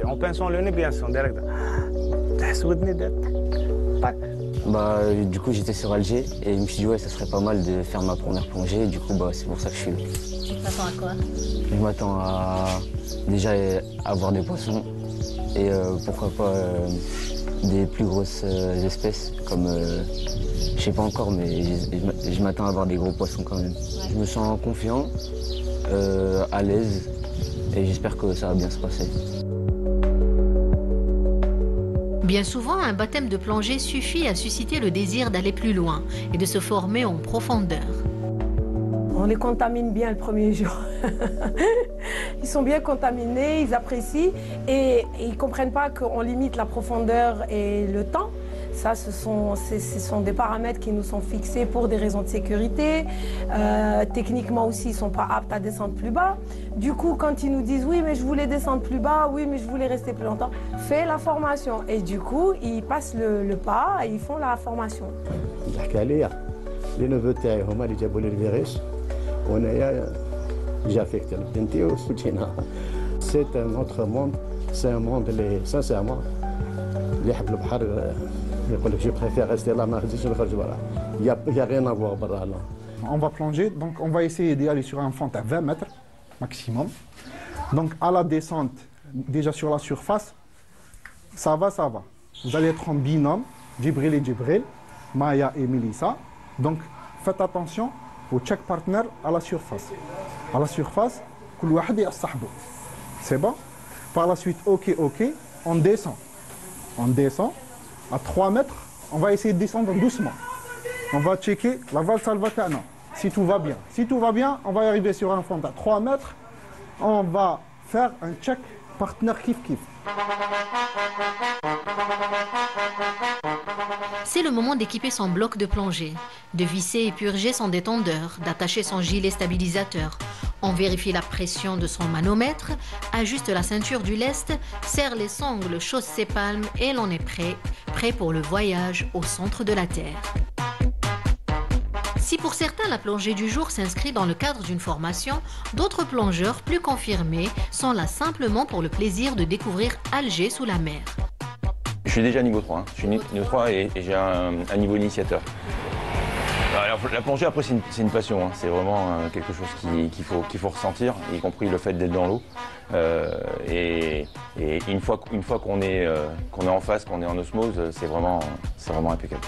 En pinçant le nez, bien sûr, direct. Bah, du coup, j'étais sur Alger et je me suis dit, ouais, ça serait pas mal de faire ma première plongée. Et du coup, bah, c'est pour ça que je suis là. Tu t'attends à quoi? Je m'attends à déjà avoir des poissons et pourquoi pas des plus grosses espèces comme, je sais pas encore, mais je m'attends à avoir des gros poissons quand même. Ouais. Je me sens confiant, à l'aise et j'espère que ça va bien se passer. Bien souvent, un baptême de plongée suffit à susciter le désir d'aller plus loin et de se former en profondeur. On les contamine bien le premier jour. Ils sont bien contaminés, ils apprécient et ils ne comprennent pas qu'on limite la profondeur et le temps. Ça, ce sont des paramètres qui nous sont fixés pour des raisons de sécurité. Techniquement aussi, ils ne sont pas aptes à descendre plus bas. Du coup, quand ils nous disent « oui, mais je voulais descendre plus bas, oui, mais je voulais rester plus longtemps », fais la formation. Et du coup, ils passent le pas et ils font la formation. Les neveux تاعي هما اللي جابوا لي الفيروس وانايا j'affecte بنتي وسوتينا. C'est un autre monde, c'est un monde اللي sincèrement اللي يحب البحر يقول لك je préfère rester là ما نخرجش نخرج برا. Il y a rien à voir برا là. On va plonger, donc on va essayer d'aller sur un fond à 20 mètres maximum. Donc à la descente, déjà sur la surface, ça va. Vous allez être en binôme, Djibril et Djibril, Maya et Melissa. Donc faites attention au check partner à la surface. À la surface, c'est bon. Par la suite, ok, on descend. On descend à 3 mètres, on va essayer de descendre doucement. On va checker la valve salvatana, si tout va bien. Si tout va bien, on va arriver sur un fond à 3 mètres. On va faire un check partner kiff. C'est le moment d'équiper son bloc de plongée, de visser et purger son détendeur, d'attacher son gilet stabilisateur. On vérifie la pression de son manomètre, ajuste la ceinture du lest, serre les sangles, chausse ses palmes et l'on est prêt pour le voyage au centre de la Terre. Si pour certains la plongée du jour s'inscrit dans le cadre d'une formation, d'autres plongeurs plus confirmés sont là simplement pour le plaisir de découvrir Alger sous la mer. Je suis déjà niveau 3, hein. Je suis niveau 3 et j'ai un niveau initiateur. Alors, la plongée, après, c'est une passion, hein. C'est vraiment quelque chose qu'il faut ressentir, y compris le fait d'être dans l'eau. Et une fois qu'on est en face, qu'on est en osmose, c'est vraiment impeccable.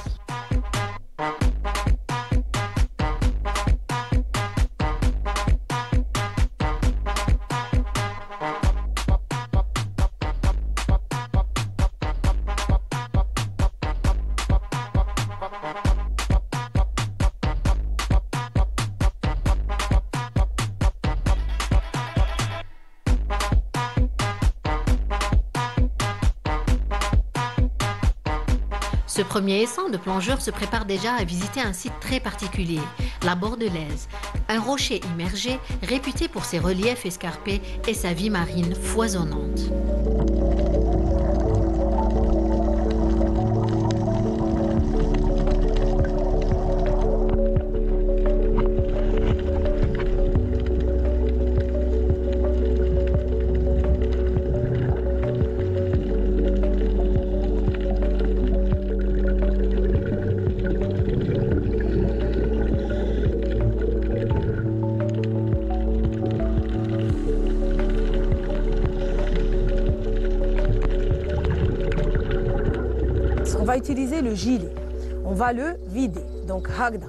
Ce premier essaim de plongeurs se prépare déjà à visiter un site très particulier, la Bordelaise, un rocher immergé réputé pour ses reliefs escarpés et sa vie marine foisonnante. On va utiliser le gilet, on va le vider, donc hagda.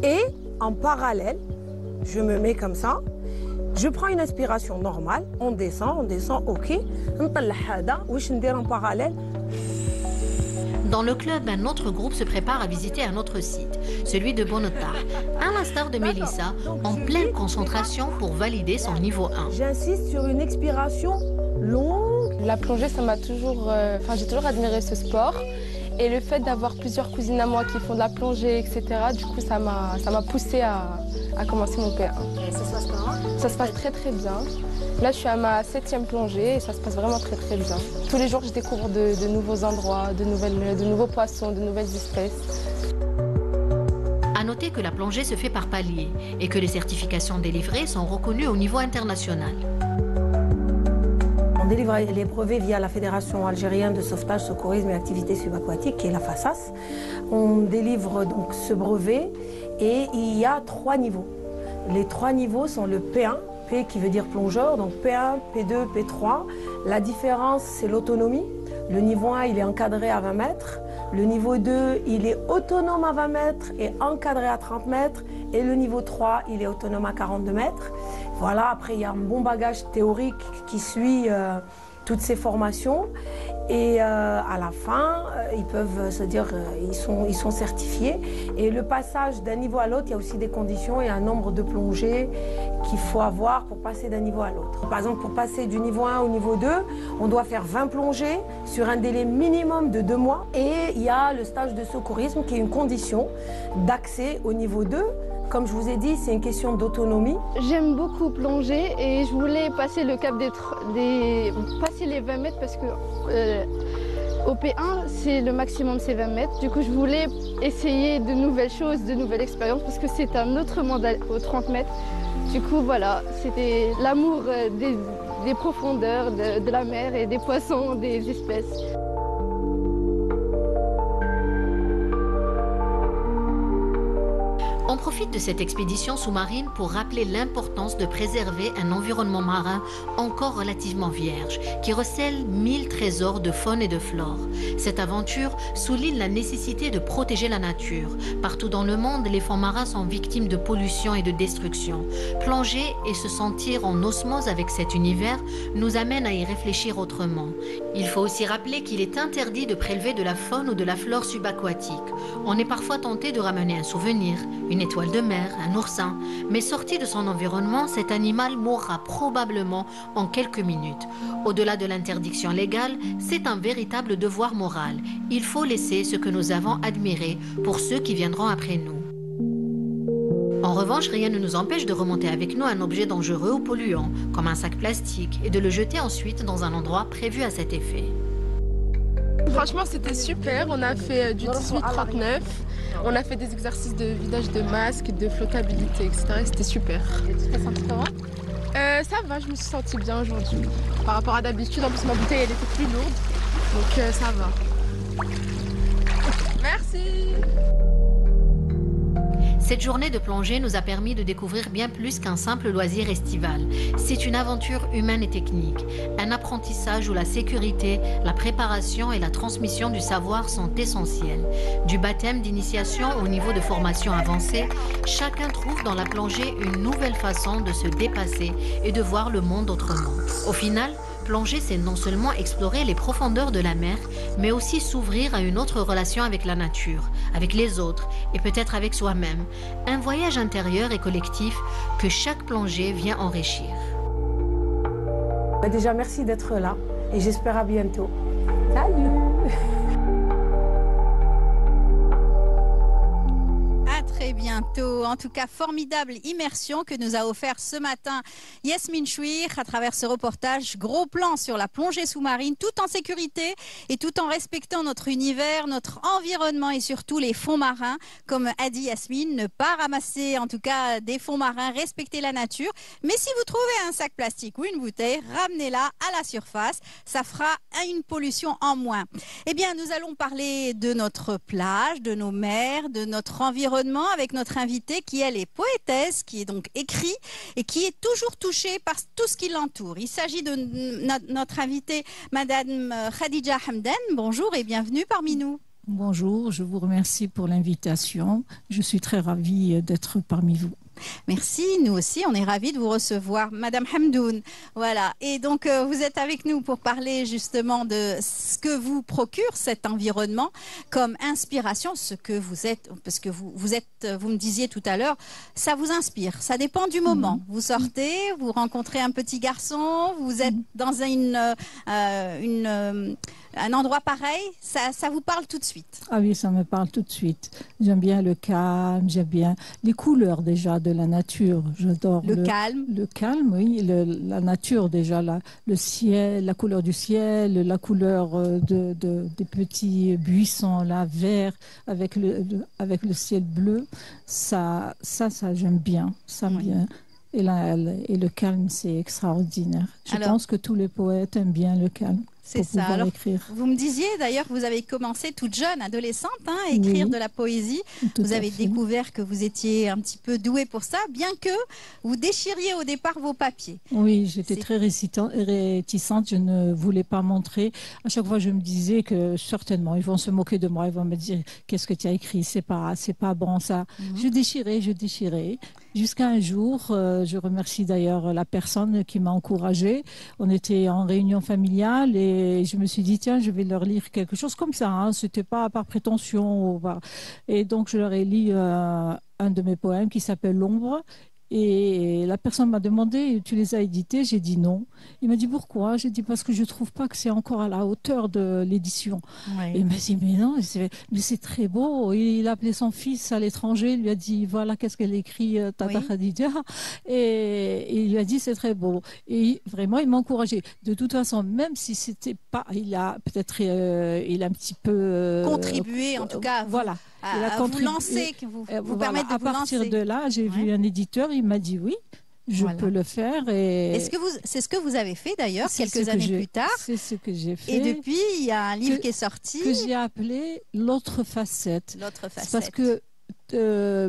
Et en parallèle, je me mets comme ça, je prends une inspiration normale, on descend, ok. En parallèle. Dans le club, un autre groupe se prépare à visiter un autre site, celui de Bonota, à l'instar de Mélissa, en pleine concentration pour valider son niveau 1. J'insiste sur une expiration longue. La plongée, ça m'a toujours... j'ai toujours admiré ce sport. Et le fait d'avoir plusieurs cousines à moi qui font de la plongée, etc., du coup, ça m'a poussée à commencer mon P1. Et ça se passe comment? Ça se passe très très bien. Là, je suis à ma 7e plongée et ça se passe vraiment très très bien. Tous les jours, je découvre de nouveaux endroits, de nouveaux poissons, de nouvelles espèces. À noter que la plongée se fait par paliers et que les certifications délivrées sont reconnues au niveau international. On délivre les brevets via la Fédération algérienne de sauvetage, secourisme et activités subaquatiques, qui est la FASAS. On délivre donc ce brevet et il y a 3 niveaux. Les 3 niveaux sont le P1, P qui veut dire plongeur, donc P1, P2, P3. La différence, c'est l'autonomie. Le niveau 1, il est encadré à 20 mètres. Le niveau 2, il est autonome à 20 mètres et encadré à 30 mètres. Et le niveau 3, il est autonome à 42 mètres. Voilà, après, il y a un bon bagage théorique qui suit toutes ces formations. Et à la fin, ils peuvent se dire ils sont certifiés. Et le passage d'un niveau à l'autre, il y a aussi des conditions et un nombre de plongées qu'il faut avoir pour passer d'un niveau à l'autre. Par exemple, pour passer du niveau 1 au niveau 2, on doit faire 20 plongées sur un délai minimum de 2 mois. Et il y a le stage de secourisme qui est une condition d'accès au niveau 2. Comme je vous ai dit, c'est une question d'autonomie. J'aime beaucoup plonger et je voulais passer le cap passer les 20 mètres parce que au P1, c'est le maximum, c'est 20 mètres. Du coup, je voulais essayer de nouvelles choses, de nouvelles expériences parce que c'est un autre monde aux 30 mètres. Du coup, voilà, c'était l'amour des profondeurs, de la mer et des poissons, des espèces. On profite de cette expédition sous-marine pour rappeler l'importance de préserver un environnement marin encore relativement vierge, qui recèle 1000 trésors de faune et de flore. Cette aventure souligne la nécessité de protéger la nature. Partout dans le monde, les fonds marins sont victimes de pollution et de destruction. Plonger et se sentir en osmose avec cet univers nous amène à y réfléchir autrement. Il faut aussi rappeler qu'il est interdit de prélever de la faune ou de la flore subaquatique. On est parfois tenté de ramener un souvenir, une étoile de mer, un oursin, mais sorti de son environnement, cet animal mourra probablement en quelques minutes. Au-delà de l'interdiction légale, c'est un véritable devoir moral. Il faut laisser ce que nous avons admiré pour ceux qui viendront après nous. En revanche, rien ne nous empêche de remonter avec nous un objet dangereux ou polluant, comme un sac plastique, et de le jeter ensuite dans un endroit prévu à cet effet. Franchement, c'était super. On a fait du 18-39. On a fait des exercices de vidage de masque, de flottabilité, etc. C'était super. Et tu t'es sentie comment? Ça va, je me suis sentie bien aujourd'hui. Par rapport à d'habitude, en plus ma bouteille elle était plus lourde. Donc ça va. Merci. Cette journée de plongée nous a permis de découvrir bien plus qu'un simple loisir estival. C'est une aventure humaine et technique, un apprentissage où la sécurité, la préparation et la transmission du savoir sont essentiels. Du baptême d'initiation au niveau de formation avancée, chacun trouve dans la plongée une nouvelle façon de se dépasser et de voir le monde autrement. Au final, plonger, c'est non seulement explorer les profondeurs de la mer, mais aussi s'ouvrir à une autre relation avec la nature, avec les autres et peut-être avec soi-même. Un voyage intérieur et collectif que chaque plongée vient enrichir. Déjà, merci d'être là et j'espère à bientôt. Salut! Très bientôt. En tout cas, formidable immersion que nous a offert ce matin Yasmine Chouir à travers ce reportage. Gros plan sur la plongée sous-marine, tout en sécurité et tout en respectant notre univers, notre environnement et surtout les fonds marins. Comme a dit Yasmine, ne pas ramasser en tout cas des fonds marins, respecter la nature. Mais si vous trouvez un sac plastique ou une bouteille, ramenez-la à la surface. Ça fera une pollution en moins. Eh bien, nous allons parler de notre plage, de nos mers, de notre environnement avec notre invitée qui, elle, est poétesse, qui est donc écrit et qui est toujours touchée par tout ce qui l'entoure. Il s'agit de notre invitée, Madame Khadija Hamdan. Bonjour et bienvenue parmi nous. Bonjour, je vous remercie pour l'invitation. Je suis très ravie d'être parmi vous. Merci, nous aussi, on est ravis de vous recevoir, Madame Hamdoun. Voilà, et donc vous êtes avec nous pour parler justement de ce que vous procure cet environnement comme inspiration, ce que vous êtes, parce que vous me disiez tout à l'heure, ça vous inspire, ça dépend du moment. Vous sortez, vous rencontrez un petit garçon, vous êtes dans un endroit pareil, ça vous parle tout de suite. Ah oui, ça me parle tout de suite. J'aime bien le calme, j'aime bien les couleurs déjà de la nature. J'adore le calme. Le calme, oui. La nature déjà, le ciel, la couleur du ciel, la couleur des petits buissons là, verts avec le ciel bleu. Ça j'aime bien. Ça bien. Et le calme, c'est extraordinaire. Je pense que tous les poètes aiment bien le calme. C'est ça. Alors, vous me disiez d'ailleurs que vous avez commencé toute jeune, adolescente, à écrire de la poésie. Vous avez découvert que vous étiez un petit peu douée pour ça, bien que vous déchiriez au départ vos papiers. Oui, j'étais très réticente. Je ne voulais pas montrer. À chaque fois, je me disais que certainement, ils vont se moquer de moi. Ils vont me dire, qu'est-ce que tu as écrit? C'est pas bon ça. Je déchirais. Jusqu'à un jour, je remercie d'ailleurs la personne qui m'a encouragée. On était en réunion familiale et je me suis dit, tiens, je vais leur lire quelque chose comme ça. C'était pas par prétention. Et donc, je leur ai lu un de mes poèmes qui s'appelle L'ombre. Et la personne m'a demandé, tu les as édités? J'ai dit non. Il m'a dit pourquoi? J'ai dit parce que je ne trouve pas que c'est encore à la hauteur de l'édition. Et il m'a dit mais non, mais c'est très beau. Et il a appelé son fils à l'étranger, il lui a dit voilà qu'est-ce qu'elle écrit Tata Khadija. Et il lui a dit c'est très beau. Et vraiment il m'a encouragé. De toute façon, même si c'était pas, il a peut-être il a un petit peu contribué en tout cas. Voilà. À vous lancer, vous permettre de vous lancer. À partir de là, j'ai vu un éditeur, il m'a dit oui, je peux le faire. C'est ce que vous avez fait d'ailleurs quelques années plus tard. C'est ce que j'ai fait. Et depuis, il y a un livre qui est sorti. Que j'ai appelé L'autre facette. L'autre facette. Parce que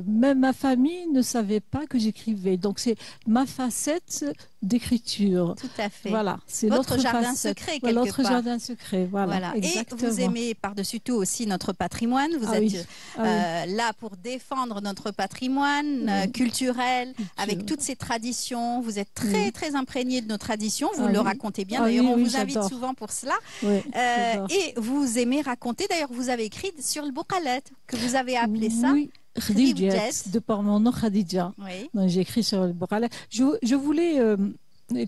même ma famille ne savait pas que j'écrivais. Donc c'est ma facette d'écriture. Tout à fait. Voilà, c'est votre jardin secret quelque l'autre part. Jardin secret, voilà. Exactement. Et vous aimez par-dessus tout aussi notre patrimoine. Vous êtes là pour défendre notre patrimoine culturel, avec toutes ces traditions. Vous êtes très imprégné de nos traditions. Vous le racontez bien. D'ailleurs, on vous invite souvent pour cela. Et vous aimez raconter. D'ailleurs, vous avez écrit sur le Bouqalet, que vous avez appelé ça. Khadija, de par mon nom Khadija. J'ai écrit sur le Bouqalet. Je voulais,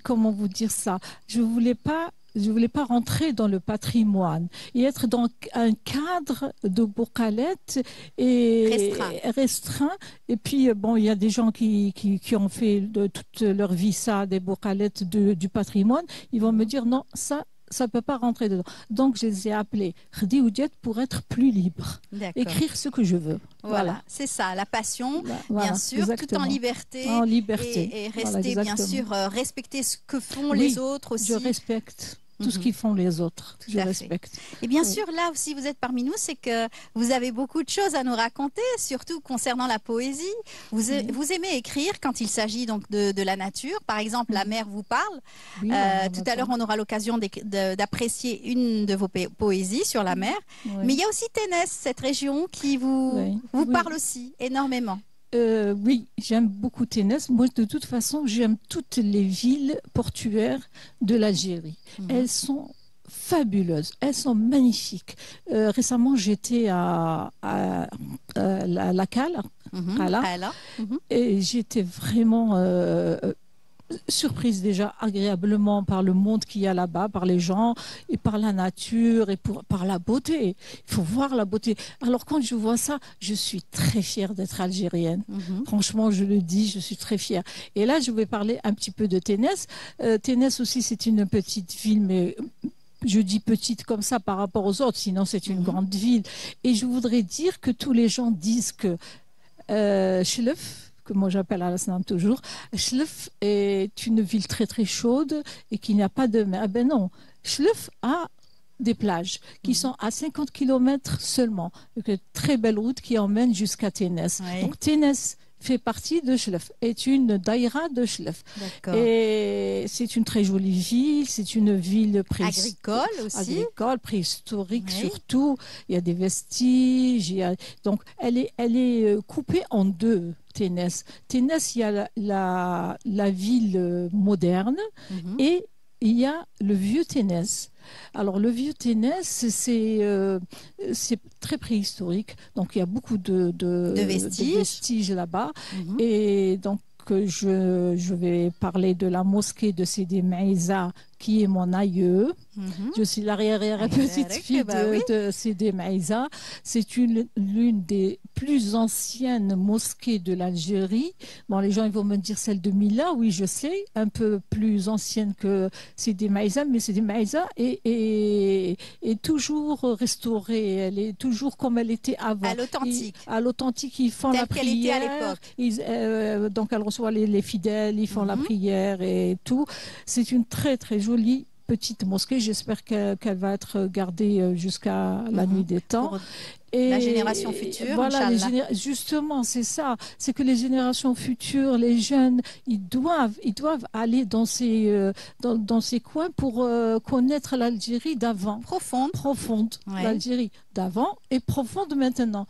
comment vous dire ça? Je voulais pas je voulais pas rentrer dans le patrimoine et être dans un cadre de Bourkalette et restreint. Et puis bon, il y a des gens qui ont fait de toute leur vie ça, des Bourkalettes du patrimoine. Ils vont me dire non, ça peut pas rentrer dedans. Donc je les ai appelés Khdi Oudiet pour être plus libre, écrire ce que je veux. Voilà. C'est ça, la passion, bien sûr, exactement. tout en liberté. En liberté. Et rester, bien sûr, respecter ce que font les autres aussi. Je respecte tout ce qu'ils font les autres. Je respecte. Et bien sûr, là aussi, vous êtes parmi nous, c'est que vous avez beaucoup de choses à nous raconter, surtout concernant la poésie. Vous aimez écrire quand il s'agit donc de la nature. Par exemple, la mer vous parle. Oui, tout à l'heure, on aura l'occasion d'apprécier une de vos poésies sur la mer. Oui. Mais il y a aussi Ténès, cette région qui vous parle aussi énormément. Oui, j'aime beaucoup Ténès. Moi, de toute façon, j'aime toutes les villes portuaires de l'Algérie. Elles sont fabuleuses, elles sont magnifiques. Récemment, j'étais à la Cala, et j'étais vraiment surprise déjà agréablement par le monde qu'il y a là-bas, par les gens et par la nature et par la beauté. Il faut voir la beauté. Alors quand je vois ça, je suis très fière d'être algérienne. Franchement, je le dis, je suis très fière. Et là, je vais parler un petit peu de Ténès. Ténès aussi, c'est une petite ville, mais je dis petite comme ça par rapport aux autres, sinon c'est une grande ville. Et je voudrais dire que tous les gens disent que Chlef, que moi j'appelle Al-Asnam toujours, Chlef est une ville très très chaude et qu'il n'y a pas de mer. Ah ben non, Chlef a des plages qui sont à 50 km seulement, avec une très belle route qui emmène jusqu'à Ténès. Donc Ténès fait partie de Chlef, est une daïra de Chlef. Et c'est une très jolie ville, c'est une ville agricole aussi. Agricole, préhistorique surtout. Il y a des vestiges, donc elle est coupée en deux. Ténès, il y a la ville moderne et il y a le vieux Ténès. Alors le vieux Ténès, c'est très préhistorique, donc il y a beaucoup de vestiges là-bas. Et donc je vais parler de la mosquée de Sidi Maïza, qui est mon aïeux. Je suis l'arrière-petite-fille de Sidi Maïza. C'est l'une des plus anciennes mosquées de l'Algérie. Bon, les gens ils vont me dire celle de Mila, oui je sais, un peu plus ancienne que Sidi Maïza, mais Sidi Maïza est toujours restaurée, elle est toujours comme elle était avant. À l'authentique, ils font la prière. Donc elle reçoit les fidèles, ils font la prière et tout. C'est une très très jolie petite mosquée. J'espère qu'elle va être gardée jusqu'à la nuit des temps. Et la génération future, voilà, justement, c'est ça. C'est que les générations futures, les jeunes, ils doivent aller dans ces coins pour connaître l'Algérie d'avant. Profonde. L'Algérie d'avant et profonde maintenant.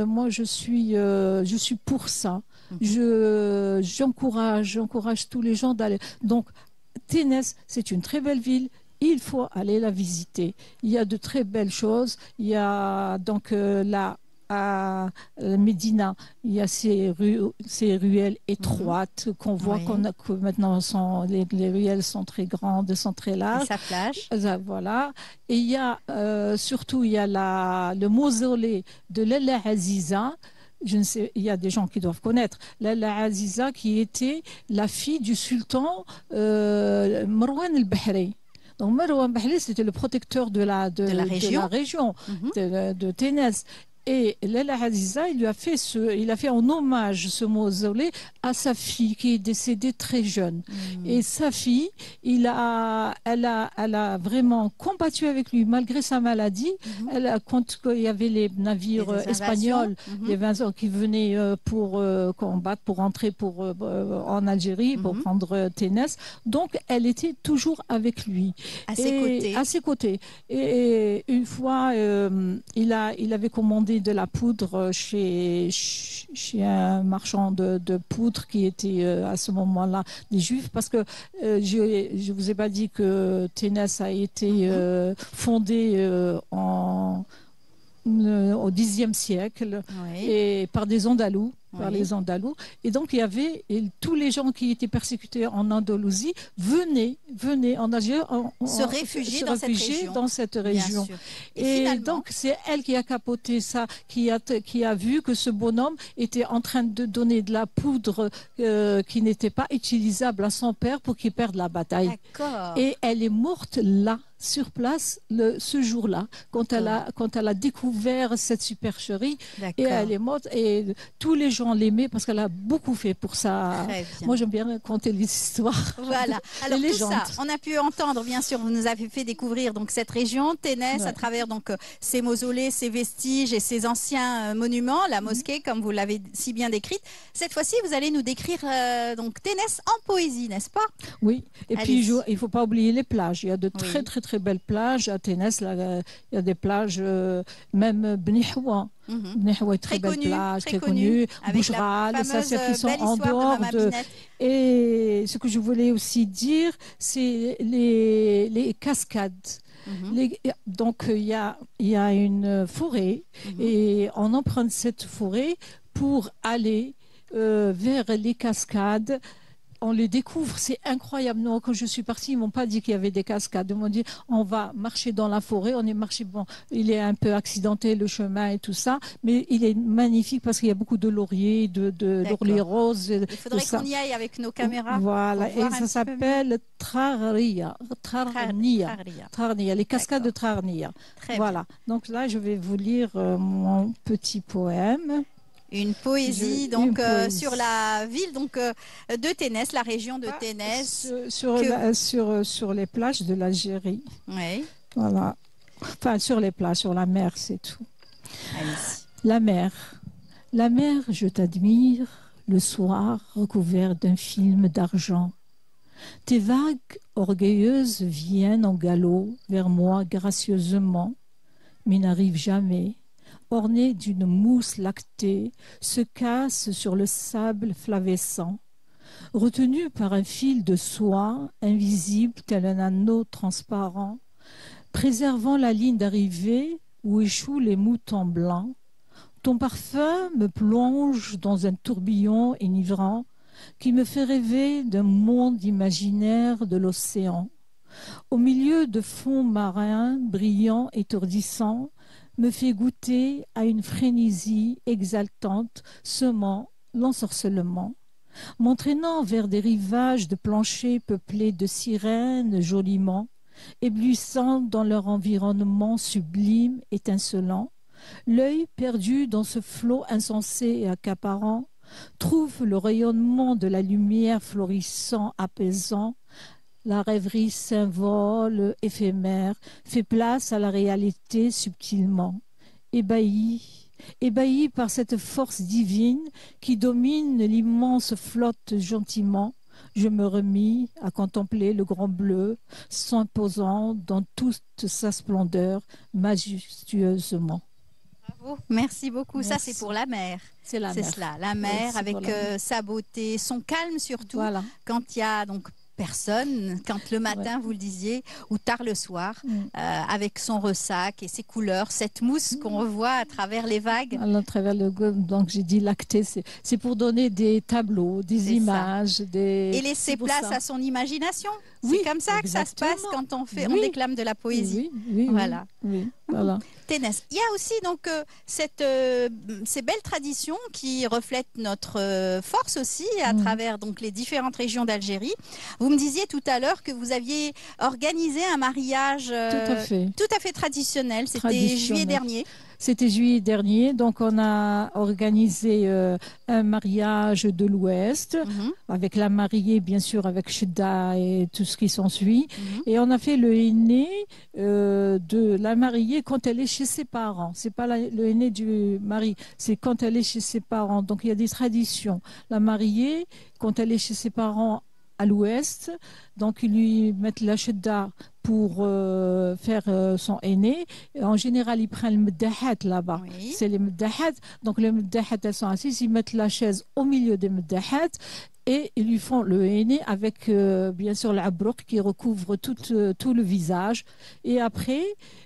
Moi, je suis pour ça. J'encourage tous les gens d'aller. Donc, Ténès, c'est une très belle ville. Il faut aller la visiter. Il y a de très belles choses. Il y a donc là, à Médina, il y a ces ruelles étroites qu'on voit que maintenant les ruelles sont très grandes, sont très larges. Et sa plage. Voilà. Et il y a surtout il y a le mausolée de Lalla Aziza. Je ne sais, il y a des gens qui doivent connaître Lalla Aziza, qui était la fille du sultan Marwan el-Bahri. Donc Marwan el-Bahri, c'était le protecteur de la région de Ténès. Et Lalla Aziza, il a fait en hommage ce mausolée à sa fille qui est décédée très jeune. Et sa fille, elle a vraiment combattu avec lui malgré sa maladie. Quand il y avait les navires espagnols, les invaseurs qui venaient pour combattre, pour rentrer en Algérie, pour prendre Ténès. Donc elle était toujours avec lui. À ses côtés. Et une fois, il avait commandé de la poudre chez un marchand de poudre qui était à ce moment-là des Juifs, parce que je vous ai pas dit que Ténès a été fondée au au Xe siècle, et par des Andalous. Par les Andalous. Et donc, il y avait tous les gens qui étaient persécutés en Andalousie venaient en Algérie se réfugier dans cette région. Et donc, c'est elle qui a capoté ça, qui a vu que ce bonhomme était en train de donner de la poudre qui n'était pas utilisable à son père pour qu'il perde la bataille. Et elle est morte là, sur place, ce jour-là, quand elle a découvert cette supercherie. Et elle est morte. Et tous les gens l'aimaient parce qu'elle a beaucoup fait pour ça. Moi, j'aime bien raconter les histoires. Voilà. Alors, tout ça, on a pu entendre, bien sûr, vous nous avez fait découvrir donc, cette région, Ténès, à travers donc, ses mausolées, ses vestiges et ses anciens monuments, la mosquée, comme vous l'avez si bien décrite. Cette fois-ci, vous allez nous décrire donc, Ténès en poésie, n'est-ce pas? Oui. Et puis, il ne faut pas oublier les plages. Il y a de très belles plages à Ténès. Là, il y a des plages, même Bnihoua. Bnihoua est très belle plage, très connue. Boucheral, ça c'est qui sont en dehors de. Et ce que je voulais aussi dire, c'est les cascades. Donc il y a une forêt et on emprunte cette forêt pour aller vers les cascades. On les découvre, c'est incroyable. Non, quand je suis partie, ils m'ont pas dit qu'il y avait des cascades. Ils m'ont dit, on va marcher dans la forêt. On est marché, bon, il est un peu accidenté le chemin et tout ça, mais il est magnifique parce qu'il y a beaucoup de lauriers, de lauriers roses. Il faudrait qu'on y aille avec nos caméras. Voilà, et ça s'appelle Trarnia, les cascades de Trarnia. Voilà. Donc là, je vais vous lire mon petit poème. Une poésie sur la ville de Ténès, la région de Ténès. Sur les plages de l'Algérie. Oui. Voilà. Enfin, sur les plages, sur la mer, c'est tout. La mer, je t'admire, le soir recouvert d'un film d'argent. Tes vagues orgueilleuses viennent en galop vers moi gracieusement, mais n'arrivent jamais. Ornée d'une mousse lactée, se casse sur le sable flavescent. Retenue par un fil de soie, invisible tel un anneau transparent, préservant la ligne d'arrivée où échouent les moutons blancs, ton parfum me plonge dans un tourbillon enivrant qui me fait rêver d'un monde imaginaire de l'océan. Au milieu de fonds marins brillants, étourdissants, me fait goûter à une frénésie exaltante, semant l'ensorcellement, m'entraînant vers des rivages de planchers peuplés de sirènes joliment, éblouissant dans leur environnement sublime, étincelant. L'œil perdu dans ce flot insensé et accaparant trouve le rayonnement de la lumière florissant, apaisant. La rêverie s'invole, éphémère, fait place à la réalité subtilement. Ébahi par cette force divine qui domine l'immense flotte gentiment, je me remis à contempler le grand bleu s'imposant dans toute sa splendeur majestueusement. Bravo, merci beaucoup. Merci. Ça, c'est pour la mer. C'est la mer. Cela, la mer avec sa beauté, son calme surtout. Voilà. Quand il y a donc personne, quand le matin, vous le disiez, ou tard le soir, avec son ressac et ses couleurs, cette mousse qu'on revoit à travers les vagues. À travers donc j'ai dit lacté, c'est pour donner des tableaux, des images. Et laisser place à son imagination. C'est comme ça que ça se passe quand on déclame de la poésie. Voilà. Voilà. Ténès. Il y a aussi donc ces belles traditions qui reflètent notre force aussi à travers donc les différentes régions d'Algérie. Vous me disiez tout à l'heure que vous aviez organisé un mariage tout à fait traditionnel. C'était juillet dernier. C'était juillet dernier, donc on a organisé un mariage de l'Ouest avec la mariée, bien sûr, avec Chedda et tout ce qui s'ensuit. Et on a fait le henné de la mariée quand elle est chez ses parents. C'est pas le henné du mari, c'est quand elle est chez ses parents. Donc il y a des traditions. La mariée, quand elle est chez ses parents à l'ouest, donc ils lui mettent la chedda pour faire son henné. En général, ils prennent le meddahat là-bas. C'est les meddahat. Donc les meddahat, elles sont assises, ils mettent la chaise au milieu des meddahat et ils lui font le henné avec bien sûr l'abrouk qui recouvre tout le visage. Et après,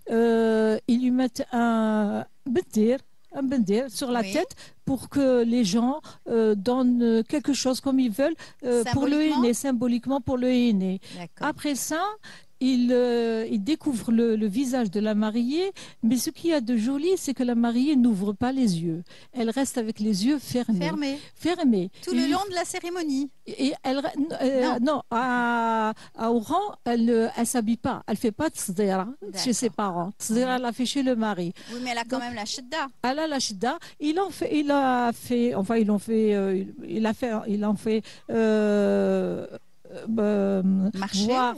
ils lui mettent un beddir. un bendir sur la Oui. tête pour que les gens donnent quelque chose comme ils veulent pour le Symboliquement? henné, symboliquement pour le henné. D'accord. Après ça, il découvre le visage de la mariée, mais ce qu'il y a de joli, c'est que la mariée n'ouvre pas les yeux. Elle reste avec les yeux fermés. Fermé. Tout le Et- long de la cérémonie. Et elle, non, à Oran, elle ne s'habille pas. Elle ne fait pas de tzedira chez ses parents. Tzedira, elle l'a fait chez le mari. Oui, mais elle a quand même la shidda. Elle a la shidda. Il en fait,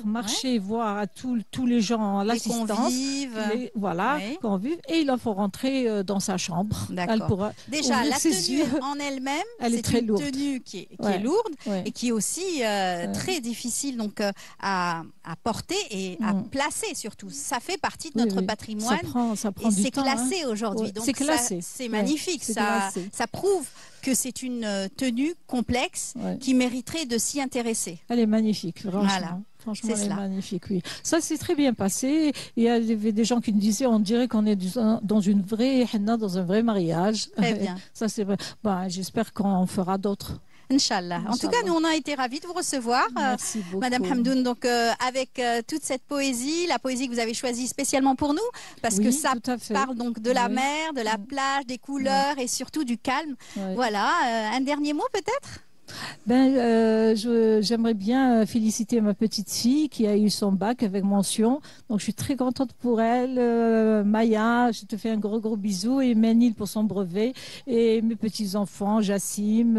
marcher, voir à tous les gens, l'assistance, convives. voilà, Oui. convives, et il en faut rentrer dans sa chambre. Elle D'accord. pourra Déjà, ouvrir la ses tenue yeux. en elle-même, Elle est c'est très une lourde. tenue qui est Ouais. lourde Ouais. et qui est aussi très difficile donc, à porter et à placer surtout. Ça fait partie de Oui, notre oui. patrimoine Ça prend et du c'est temps, classé hein. aujourd'hui. Ouais, Donc c'est classé. c'est Ouais, magnifique. c'est Ça classé. prouve que c'est une tenue complexe qui mériterait de s'y intéresser. Elle est magnifique, franchement. Voilà. Franchement, C'est elle est cela. magnifique, oui. Ça s'est très bien passé. Il y avait des gens qui nous disaient, on dirait qu'on est dans une vraie henna, dans un vrai mariage. Très bien. Ça, c'est vrai. Ben, j'espère qu'on fera d'autres. Inch'Allah. En tout cas, nous, on a été ravis de vous recevoir, Merci beaucoup. Madame Hamdoun, donc avec toute cette poésie, la poésie que vous avez choisie spécialement pour nous, parce Oui, que ça tout à fait. parle donc de la Oui. mer, de la plage, des couleurs et surtout du calme. Ouais. Voilà, un dernier mot peut-être? J'aimerais bien féliciter ma petite fille qui a eu son bac avec mention. Donc, je suis très contente pour elle. Maya, je te fais un gros bisou. Et Ménil pour son brevet. Et mes petits-enfants, Jassim,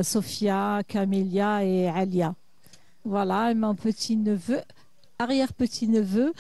Sophia, Camélia et Alia. Voilà, et mon petit-neveu, arrière-petit-neveu,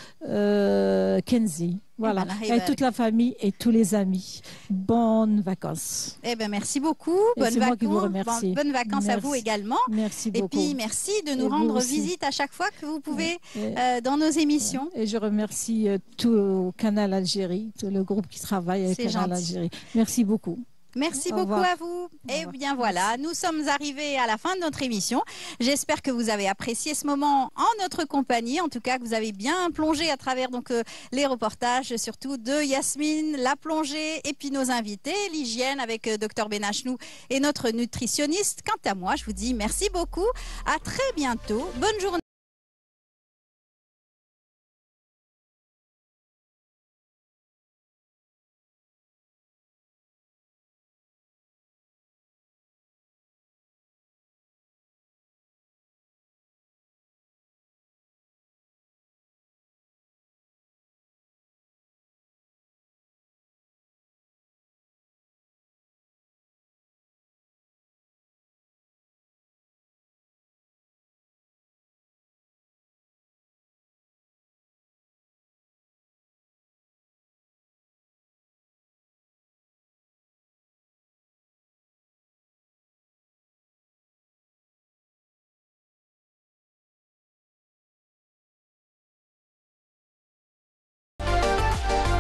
Kenzie. Voilà, Eh ben, et toute la famille et tous les amis. Bonnes vacances. Eh ben, merci beaucoup. Et Bonnes c'est moi qui vous vacances. remercie. Bonnes vacances à vous Merci. également. Merci Et beaucoup. puis, merci de Et nous vous rendre aussi. visite à chaque fois que vous pouvez Et- dans nos émissions. Et je remercie tout Canal Algérie, tout le groupe qui travaille avec C'est Canal gentil. Algérie. Merci beaucoup. Merci Au beaucoup revoir. à vous. Et bien voilà, nous sommes arrivés à la fin de notre émission. J'espère que vous avez apprécié ce moment en notre compagnie. En tout cas, que vous avez bien plongé à travers donc les reportages, surtout de Yasmine, la plongée et puis nos invités, l'hygiène avec Dr Benachnou et notre nutritionniste. Quant à moi, je vous dis merci beaucoup. À très bientôt. Bonne journée.